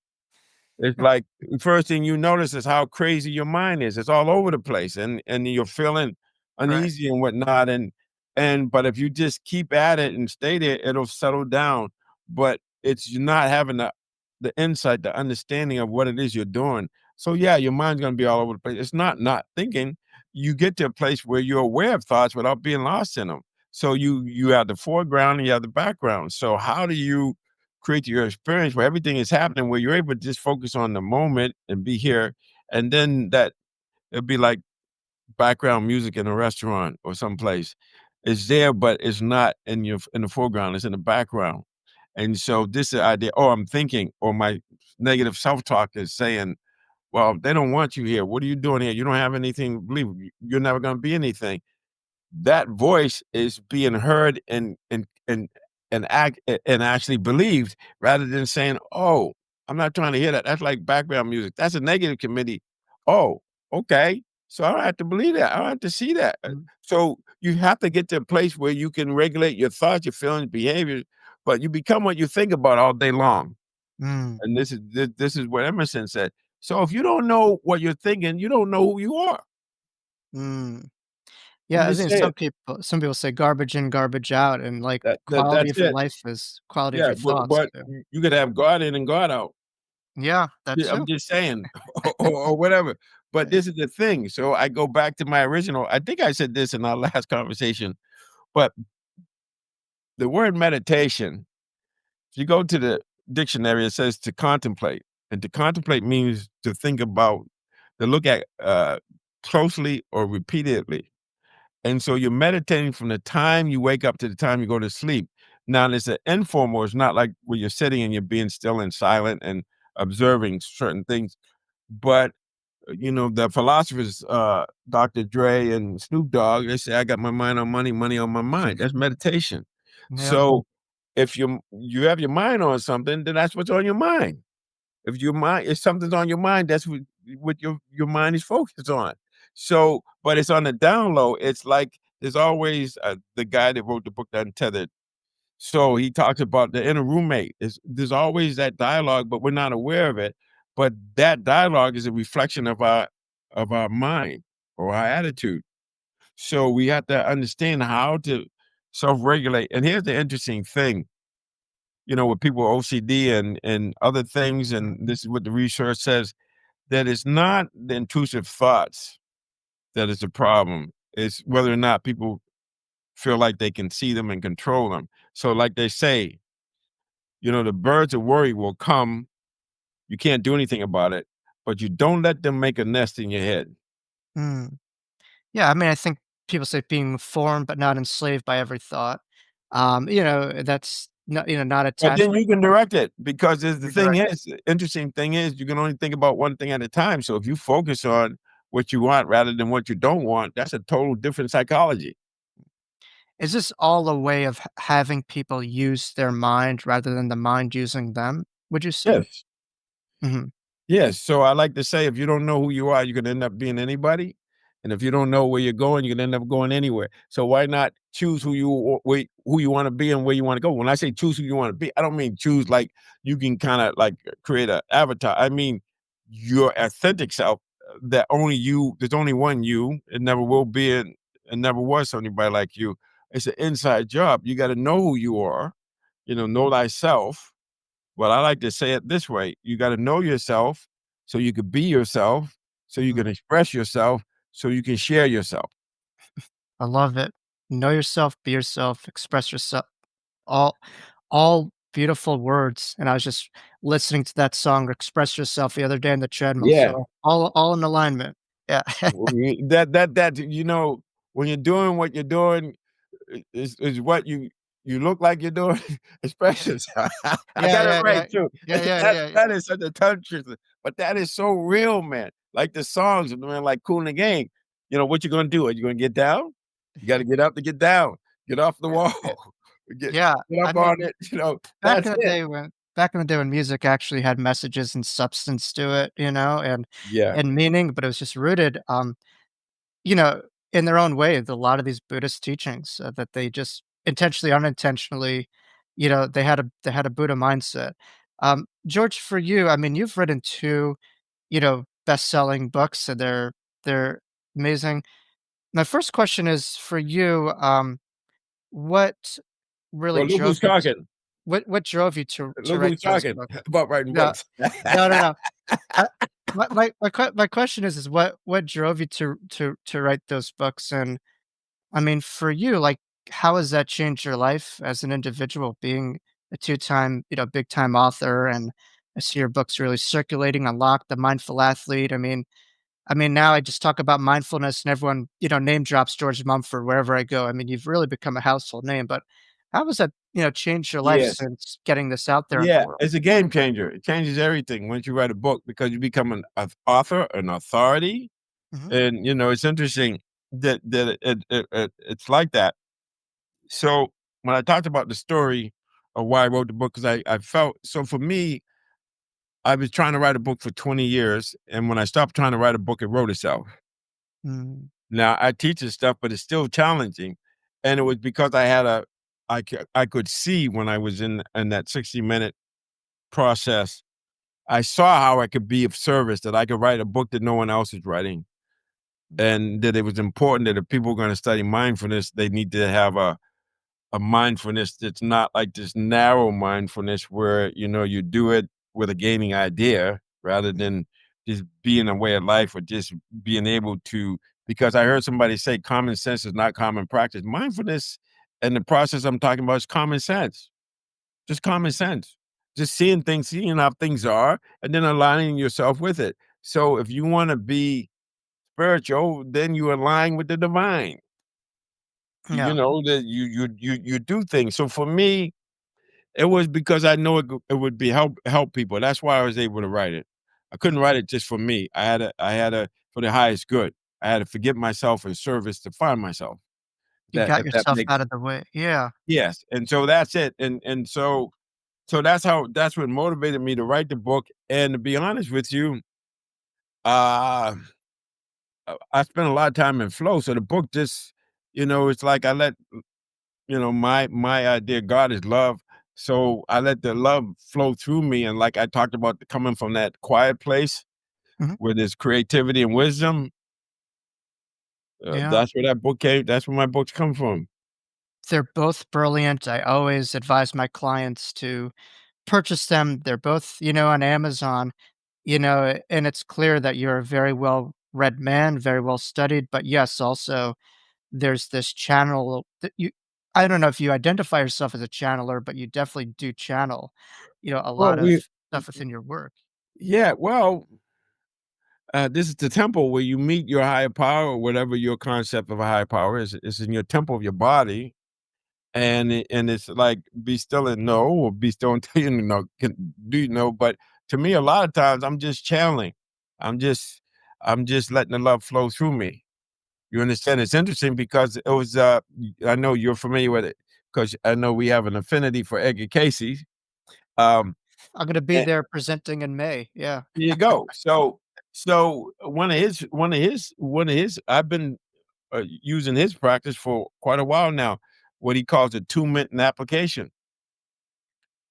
It's like, the first thing you notice is how crazy your mind is. It's all over the place, and you're feeling right. uneasy and whatnot, and but if you just keep at it and stay there, it'll settle down. But it's you're not having the insight, the understanding of what it is you're doing. So, yeah, your mind's gonna be all over the place. It's not thinking. You get to a place where you're aware of thoughts without being lost in them. So you have the foreground and you have the background. So how do you create your experience where everything is happening, where you're able to just focus on the moment and be here, and then that it'd be like background music in a restaurant or someplace. It's there, but it's not in the foreground, it's in the background. And so this is the idea, oh, I'm thinking, or my negative self-talk is saying, well, they don't want you here. What are you doing here? You don't have anything to believe. You're never gonna be anything. That voice is being heard and actually believed, rather than saying, "Oh, I'm not trying to hear that. That's like background music. That's a negative committee. Oh, okay. So I don't have to believe that. I don't have to see that." Mm, So you have to get to a place where you can regulate your thoughts, your feelings, behaviors, but you become what you think about all day long. mm, And this is what Emerson said. So if you don't know what you're thinking, you don't know who you are. mm. I'm Yeah, I just think saying some people say garbage in, garbage out, and, like, quality that's of your it. life is quality of Yeah, your thoughts but too. you could have God in and God out. Yeah, that Yeah, I'm too. just saying, or whatever. But Right. this is the thing. So I go back to my original. I think I said this in our last conversation, but the word meditation, if you go to the dictionary, it says to contemplate. And to contemplate means to think about, to look at closely or repeatedly. And so you're meditating from the time you wake up to the time you go to sleep. Now, there's an informal, it's not like where you're sitting and you're being still and silent and observing certain things. But, the philosophers, Dr. Dre and Snoop Dogg, they say, I got my mind on money, money on my mind. That's meditation. Yep. So if you have your mind on something, then that's what's on your mind. If something's on your mind, that's what your mind is focused on. So, but it's on the down low. It's like there's always the guy that wrote the book Untethered. So he talks about the inner roommate. There's always that dialogue, but we're not aware of it. But that dialogue is a reflection of our mind or our attitude. So we have to understand how to self-regulate. And here's the interesting thing, with people with OCD and other things, Mm, and this is what the research says, that it's not the intrusive thoughts that is the problem. It's whether or not people feel like they can see them and control them. So like they say, the birds of worry will come. You can't do anything about it, but you don't let them make a nest in your head. mm. Yeah, I mean, I think people say being informed but not enslaved by every thought. That's not, not But attached then but you can direct it because redirect it. the interesting thing is you can only think about one thing at a time. So if you focus on what you want rather than what you don't want, that's a total different psychology. Is this all a way of having people use their mind rather than the mind using them, would you say? Yes. Mhm. Yes, so I like to say if you don't know who you are, you're gonna end up being anybody, and if you don't know where you're going, you're gonna end up going anywhere. So why not choose who you wanna be and where you wanna go? When I say choose who you wanna be, I don't mean choose like you can kinda like create an avatar. I mean your authentic self, that only you there's only one you, it never will be and never was anybody like you. It's an inside job. You gotta know who you are, know thyself. Well, I like to say it this way, you gotta know yourself so you can be yourself, so you Mhm. can express yourself, so you can share yourself. I love it. Know yourself, be yourself, express yourself. All all beautiful words, and I was just listening to that song, "Express Yourself," the other day in the treadmill, Yeah. so all in alignment. Yeah. When you're doing what you're doing, is what you look like you're doing, express yourself. I Yeah, got it yeah, right yeah. too. Yeah, yeah, That yeah, yeah. that is such a tongue twister, but that is so real, man. Like the songs, man, like Cool in the Gang. What you gonna do? Are you gonna get down? You gotta get up to get down. Get off the Yeah, wall. yeah. Get Yeah, get I up mean, on it, back that's in the it. day when music actually had messages and substance to it, Yeah. and meaning, but it was just rooted, you know, in their own way, a lot of these Buddhist teachings, that they just intentionally, unintentionally, they had a Buddha mindset. George, for you, I mean, you've written 2, best-selling books, and they're amazing. My first question is for you, what really Well, look drove who's you t talking. what drove you to Look write who's those talking books? about writing No, books. no, no, no. I my question is what drove you to write those books? And, I mean, for you, like, how has that changed your life as an individual being a two-time, big-time author? And I see your books really circulating, Unlock, The Mindful Athlete. I mean, now I just talk about mindfulness and everyone, name drops George Mumford wherever I go. I mean, you've really become a household name, but how has that, changed your life Yes. since getting this out there in the Yeah, world? it's a game changer. It changes everything once you write a book because you become an author, an authority, Mhm, and, it's interesting that it's like that. So, when I talked about the story of why I wrote the book, because I felt so for me, I was trying to write a book for 20 years, and when I stopped trying to write a book, it wrote itself. mm, Now, I teach this stuff, but it's still challenging, and it was because I could see when I was in that 60-minute process. I saw how I could be of service, that I could write a book that no one else is writing, and that it was important that if people were gonna study mindfulness, they need to have a mindfulness that's not like this narrow mindfulness where, you do it with a gaining idea rather mhm, than just being a way of life or just being able to because I heard somebody say common sense is not common practice. Mindfulness and the process I'm talking about is common sense. Just common sense. Just seeing how things are, and then aligning yourself with it. So if you wanna be spiritual, then you align with the divine. You yeah, know, that you do things. So for me, it was because I know it would be help people. That's why I was able to write it. I couldn't mm, write it just for me. I had a for the highest good. I had to forget myself in service to find myself. You that got if that yourself makes out of the way. Yeah. yes, and so that's it, and so that's what motivated me to write the book, and to be honest with you, uh, I spent a lot of time in flow, so the book just it's like I let my idea, God is love, so I let the love flow through me, and like I talked about coming from that quiet place Mhm. where there's creativity and wisdom, Yeah. that's where my books come from. They're both brilliant. I always advise my clients to purchase them. They're both, on Amazon, and it's clear that you're a very well read man, very well studied. But yes, also there's this channel that I don't know if you identify yourself as a channeler, but you definitely do channel, a Well, lot of we stuff within your work. yeah, well, this is the temple where you meet your higher power, or whatever your concept of a higher power is. It's in your temple of your body, and it's like be still and know, or be still until you know. Do you know? But to me, a lot of times I'm just channeling. I'm just I'm just letting the love flow through me. You understand? It's interesting because it was. I know you're familiar with it because I know we have an affinity for Edgar Casey. Um, I'm gonna be there presenting in May. Yeah. There you go. So one of his I've been using his practice for quite a while now, what he calls attunement and application.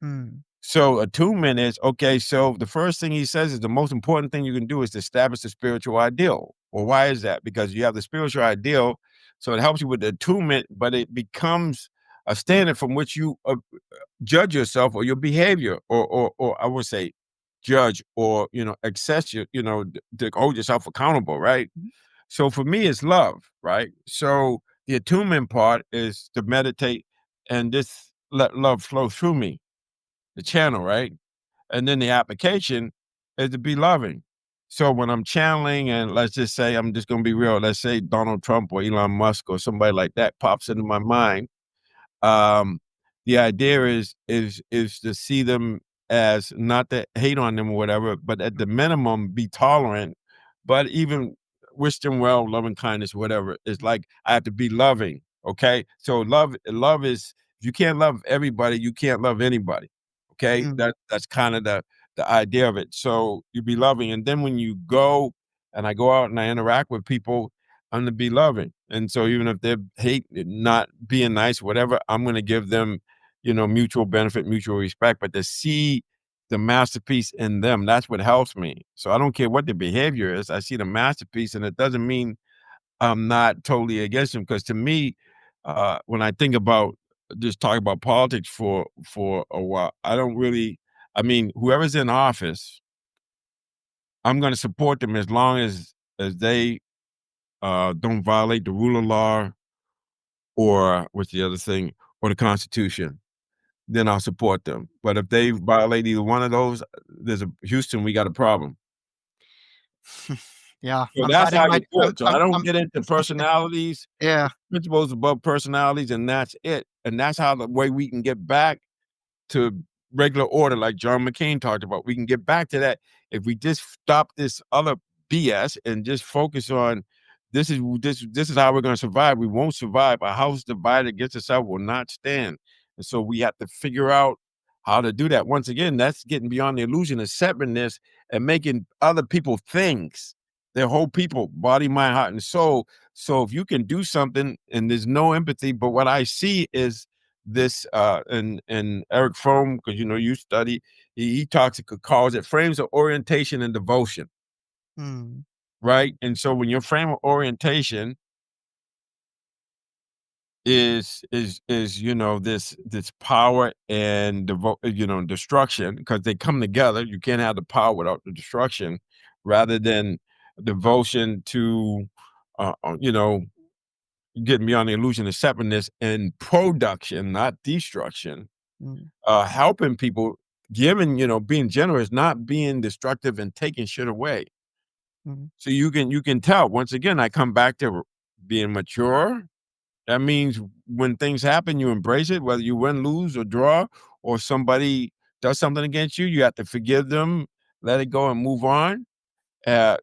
Mm, So attunement is okay. So the first thing he says is the most important thing you can do is to establish the spiritual ideal. Well, why is that? Because you have the spiritual ideal, so it helps you with the attunement, but it becomes a standard from which you judge yourself or your behavior, or I would say judge, or assess to hold yourself accountable, right? mhm, So for me it's love, right? So the attunement part is to meditate and just let love flow through me, the channel, right? And then the application is to be loving. So when I'm channeling, and let's just say, I'm just going to be real, let's say Donald Trump or Elon Musk or somebody like that pops into my mind, um, the idea is to see them as, not to hate on them or whatever, but at the minimum be tolerant, but even wish them well, loving kindness, whatever. It's like I have to be loving. Okay. So love is, if you can't love everybody, you can't love anybody. Okay. mm, That's kind of the idea of it. So you be loving. And then when you go, and I go out and I interact with people, I'm to be loving. And so even if they're not being nice, whatever, I'm going to give them, mutual benefit, mutual respect, but to see the masterpiece in them, that's what helps me. So I don't care what the behavior is. I see the masterpiece, and it doesn't mean I'm not totally against them. Because to me, when I think about just talking about politics for a while, I don't really. I mean, whoever's in office, I'm going to support them as long as they don't violate the rule of law, or what's the other thing, or the Constitution, then I'll support them. But if they violate either one of those, there's a Houston, we got a problem. yeah. So I'm that's fighting how my. you do it. So I don't I'm. get into personalities, Yeah. principles above personalities, and that's it. And that's how the way we can get back to regular order, like John McCain talked about. We can get back to that if we just stop this other BS and just focus on, this is how we're going to survive. We won't survive. A house divided against itself will not stand. And so we have to figure out how to do that. Once again, that's getting beyond the illusion of separateness and making other people things. They're whole people, body, mind, heart, and soul. So if you can do something and there's no empathy, but what I see is this, and Eric Fromm, because you study, he talks, he calls it frames of orientation and devotion, Mm, right? And so when your frame of orientation is this power and destruction, because they come together. You can't have the power without the destruction, rather than devotion to uh, uh, you know getting beyond the illusion of separateness and production, not destruction, mm, helping people, giving, being generous, not being destructive and taking shit away. mm, So you can tell. Once again, I come back to being mature. That means when things happen, you embrace it, whether you win, lose, or draw, or somebody does something against you. You have to forgive them, let it go, and move on.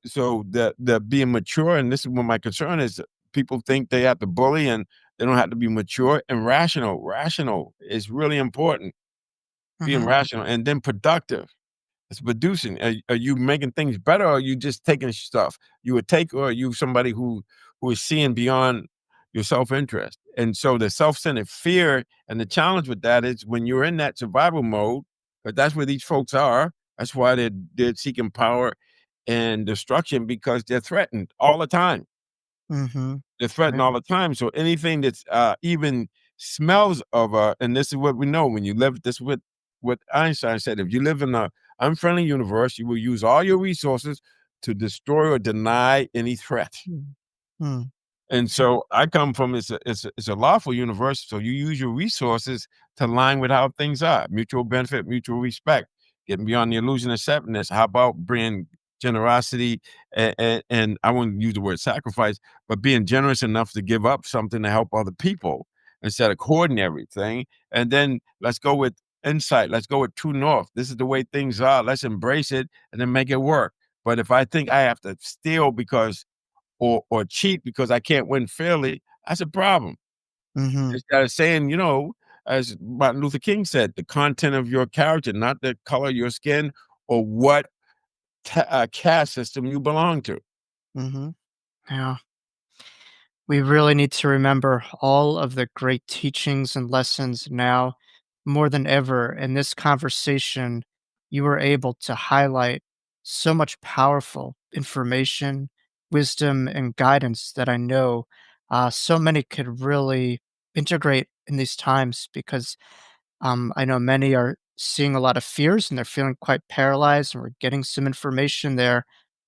So the being mature, and this is what my concern is. People think they have to bully, and They don't have to be mature and rational. Rational is really important, being Mhm. rational, and then productive. It's producing. Are you making things better, or are you just taking stuff? You a taker, or are you somebody who is seeing beyond your self-interest? And so the self-centered fear and the challenge with that is when you're in that survival mode, but that's where these folks are. That's why they're seeking power and destruction because they're threatened all the time. Mhm. They're threatened Yeah. all the time. So anything that's even smells of and this is what we know when you live this with what Einstein said, if you live in a unfriendly universe, you will use all your resources to destroy or deny any threat. Mm. Mm. And so I come from it's a lawful universe. So you use your resources to align with how things are, mutual benefit, mutual respect, getting beyond the illusion of separateness. How about bringing generosity and I wouldn't use the word sacrifice, but being generous enough to give up something to help other people instead of hoarding everything. And then let's go with insight. Let's go with true north. This is the way things are. Let's embrace it and then make it work. But if I think I have to steal because or cheat because I can't win fairly, that's a problem. Mhm. Instead of saying, as Martin Luther King said, the content of your character, not the color of your skin or what caste system you belong to. Mhm. Yeah. We really need to remember all of the great teachings and lessons now more than ever. In this conversation, you were able to highlight so much powerful information, wisdom, and guidance that I know so many could really integrate in these times because I know many are seeing a lot of fears and they're feeling quite paralyzed, and we're getting some information there.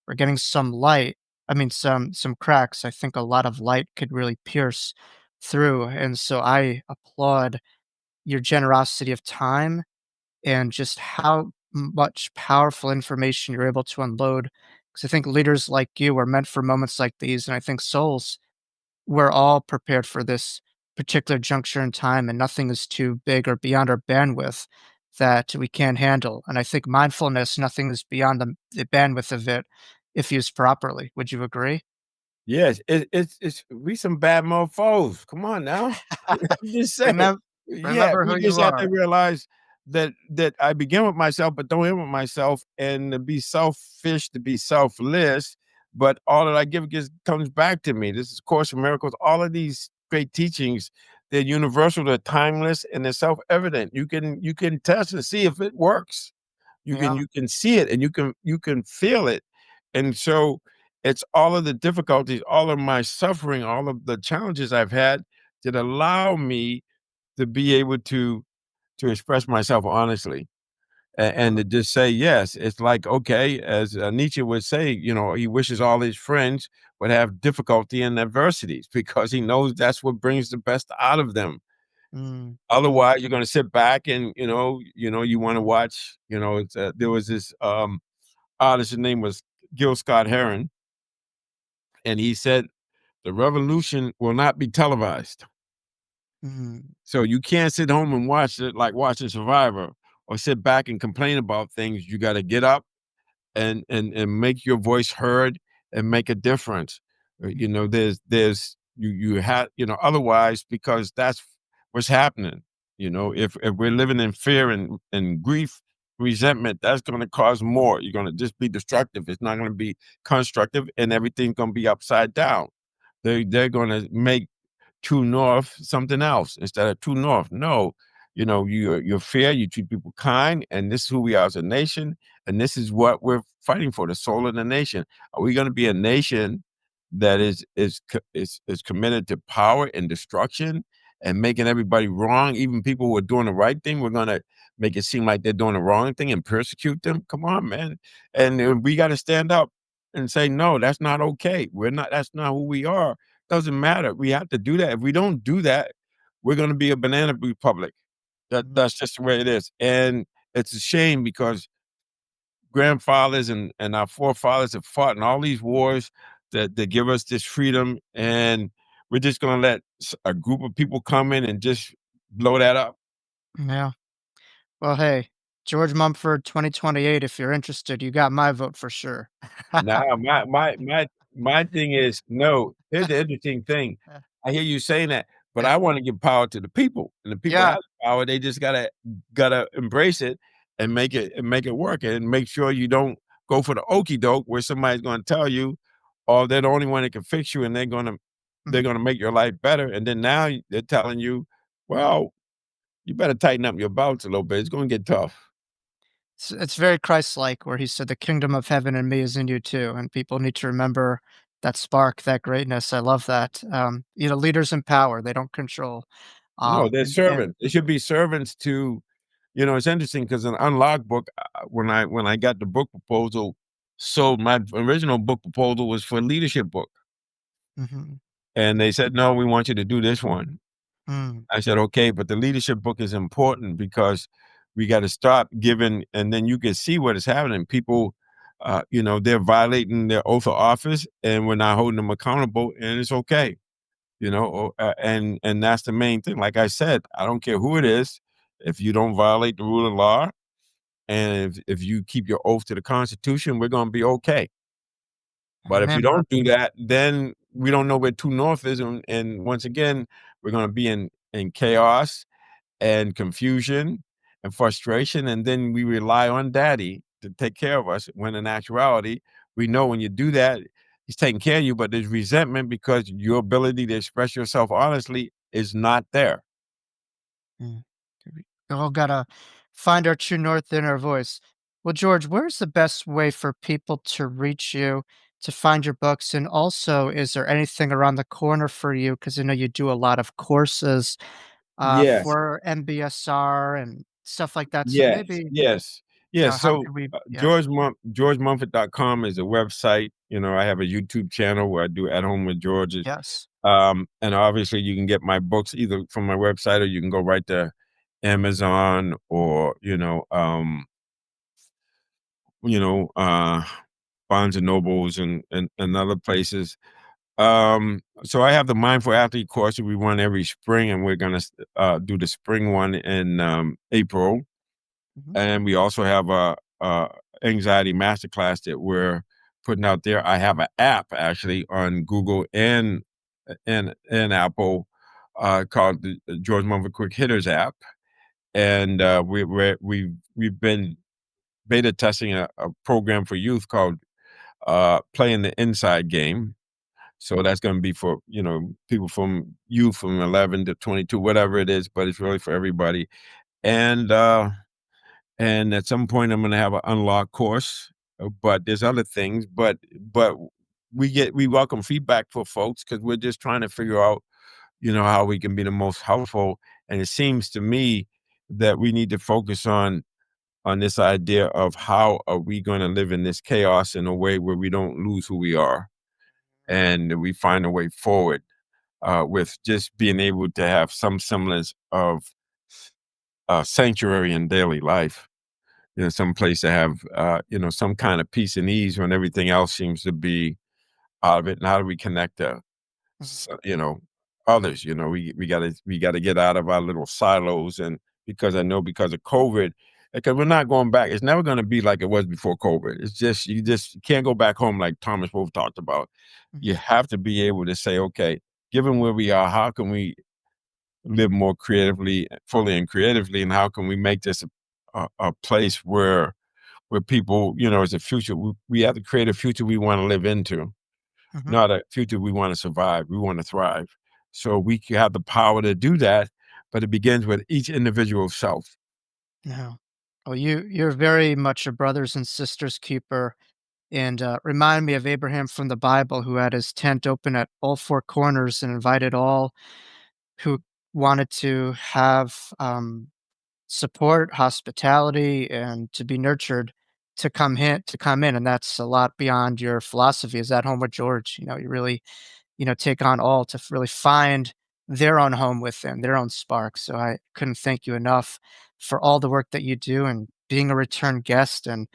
We're getting some light. I mean, some cracks. I think a lot of light could really pierce through, and so I applaud your generosity of time and just how much powerful information you're able to unload. Because I think leaders like you are meant for moments like these, and I think souls we're all prepared for this particular juncture in time, and nothing is too big or beyond our bandwidth that we can't handle. And I think mindfulness, nothing is beyond the bandwidth of it if used properly. Would you agree? Yes, it's we some bad mofos. Come on now. I'm just saying. Remember, Yeah, remember who we you just have to are. realize that I begin with myself, but don't end with myself, and to be selfish, to be selfless. But all that I give just comes back to me. This is Course in Miracles. All of these great teachings, they're universal, they're timeless, and they're self-evident. You can test and see if it works. You can Yeah. you can see it and you can feel it. And so it's all of the difficulties, all of my suffering, all of the challenges I've had that allow me to be able to express myself honestly and Yeah. to just say yes. It's like, okay, as Nietzsche would say, he wishes all his friends would have difficulty and adversities because he knows that's what brings the best out of them. Mm, mm, Otherwise, you're going to sit back and you want to watch. There was this artist. His name was Gil Scott Heron, and he said the revolution will not be televised. mm, So you can't sit home and watch it like watching Survivor or sit back and complain about things. You got to get up and make your voice heard and make a difference. There's you have otherwise because that's what's happening. If we're living in fear and grief, resentment, that's going to cause more. You're going to just be destructive. It's not going to be constructive, and everything's going to be upside down. They're going to make true north something else instead of true north. No, you're fair, you treat people kind, and this is who we are as a nation, and this is what we're fighting for, the soul of the nation. Are we going to be a nation that is committed to power and destruction and making everybody wrong, even people who are doing the right thing? We're going to make it seem like they're doing the wrong thing and persecute them. Come on, man. And we got to stand up and say, no, that's not okay. That's not who we are. Doesn't matter. We have to do that. If we don't do that, we're going to be a banana republic. mm. That's just the way it is. And it's a shame because grandfathers and our forefathers have fought in all these wars that give us this freedom. And we're just going to let a group of people come in and just blow that up. Yeah. Well, hey, George Mumford, 2028. If you're interested, you got my vote for sure. Now, my thing is no. Here's the interesting thing. I hear you saying that, but Yeah. I wanna give power to the people, and the people Yeah. have the power, they just gotta embrace it and make it work, and make sure you don't go for the okey doke where somebody's gonna tell you, "Oh, they're the only one that can fix you, and they're Mhm. gonna make your life better," and then now they're telling you, "Well, you better tighten up your belts a little bit, it's gonna get tough." It's very Christ-like where he said, "The kingdom of heaven in me is in you too," and people need to remember that spark, that greatness. I love that. Leaders in power, they don't control. No, they're And servants. They should be servants to it's interesting because an unlocked book, when I got the book proposal, so my original book proposal was for a leadership book, Mhm. and they said, "No, we want you to do this one." Mm. I said, "Okay, but the leadership book is important because we gotta stop giving," and then you can see what is happening. People, they're violating their oath of office, and we're not holding them accountable, and it's okay. And that's the main thing. Like I said, I don't care who it is. If you don't violate the rule of law, and if you keep your oath to the Constitution, we're going to be okay. But if you Amen, bro. don't do that, then we don't know where true north is, and once again, we're going to be in chaos and confusion and frustration, and then we rely on Daddy to take care of us. When in actuality, we know when you do that, He's taking care of you, but there's resentment because your ability to express yourself honestly is not there. Mm. We all gotta find our true north in our voice. Well, George, where's the best way for people to reach you, to find your books? And also, is there anything around the corner for you? Because I know you do a lot of courses Yes. for MBSR and stuff like that. So Yes, maybe, yes, yes. how So, can we, yeah, GeorgeMumford.com is a website. I have a YouTube channel where I do At Home with George. yes. And obviously you can get my books either from my website or you can go right to Amazon or, you know, uh, Barnes and Nobles and other places. So I have the Mindful Athlete course that we run every spring, and we're gonna do the spring one in April. Hmm. And we also have a anxiety masterclass that we're putting out there. I have an app actually on Google and Apple called the George Mumford Quick Hitters app, and we've been beta testing a program for youth called Playing the Inside Game. So that's going to be for people from youth from 11 to 22, whatever it is, but it's really for everybody. And and at some point, I'm gonna have an unlocked course, but there's other things, but we welcome feedback for folks because 'cause we're just trying to figure out, how we can be the most helpful, and it seems to me that we need to focus on this idea of how are we gonna live in this chaos in a way where we don't lose who we are, and that we find a way forward, with just being able to have some semblance of, sanctuary in daily life. Some place to have, some kind of peace and ease when everything else seems to be out of it. And how do we connect to, Hmm. others? We gotta get out of our little silos. And because I know because of COVID, because we're not going back. It's never going to be like it was before COVID. It's just you can't go back home like Thomas Wolfe talked about. You Hmm. have to be able to say, okay, given where we are, how can we live more creatively, fully and creatively, and how can we make this a place where people, as a future, we have to create a future we want to live into, Hmm. not a future we want to survive. We want to thrive. So have the power to do that, but it begins with each individual self. No. Well, you're very much a brothers and sisters keeper. And remind me of Abraham from the Bible, who had his tent open at all four corners and invited all who wanted to have support, hospitality, and to be nurtured to come in. And that's a lot beyond your philosophy. Is that home with George? You really take on all to really find their own home within their own spark. So I couldn't thank you enough for all the work that you do and being a return guest. And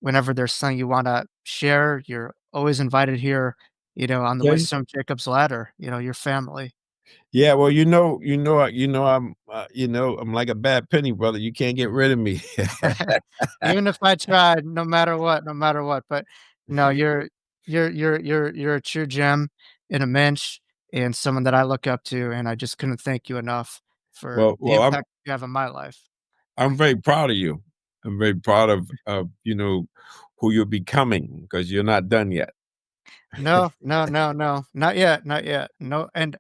whenever there's something you wanna share, you're always invited here, on the Okay. Wisdom Jacob's Ladder, your family. Yeah. Well, I'm like a bad penny, brother. You can't get rid of me. Even if I tried, no matter what, but no, you're a true gem in a mensch, and someone that I look up to, and I just couldn't thank you enough for the Well, impact you have on my life. I'm very proud of you. I'm very proud of, who you're becoming because 'cause you're not done yet. No, no, no, no, not yet, not yet. No, and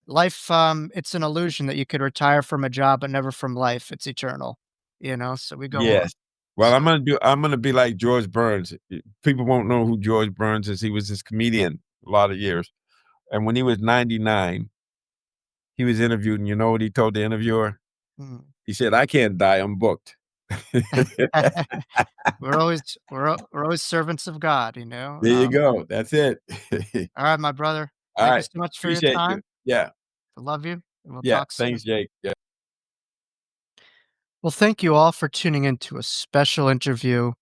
life, it's an illusion that you could retire from a job, but never from life. It's eternal, so we go on. Yes. Well, So, I'm gonna be like George Burns. People won't know who George Burns is. He was this comedian a lot of years, and when he was 99, he was interviewed, and you know what he told the interviewer? mm. He said, "I can't die, I'm booked." We're always servants of God, There you go. That's it. All right, my brother. Thank you Alright. so much for your Appreciate you. time. Yeah. I love you, and we'll Yeah. talk soon. Thanks, Jake. Yeah. Well, thank you all for tuning in to a special interview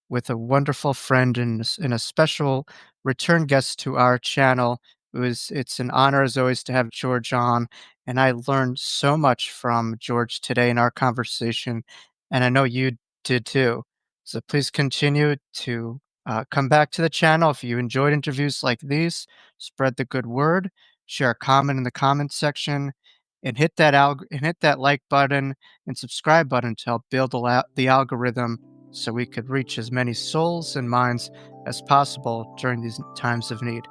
with a wonderful friend and a special return guest to our channel. It's an honor as always to have George on, and I learned so much from George today in our conversation, and I know you did too. So please continue to come back to the channel if you enjoyed interviews like these. Spread the good word, share a comment in the comments section, and hit that like button and subscribe button to help build the algorithm so we could reach as many souls and minds as possible during these times of need.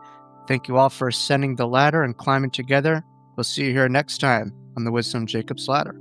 Thank you all for ascending the ladder and climbing together. We'll see you here next time on the Wisdom Jacob's Ladder.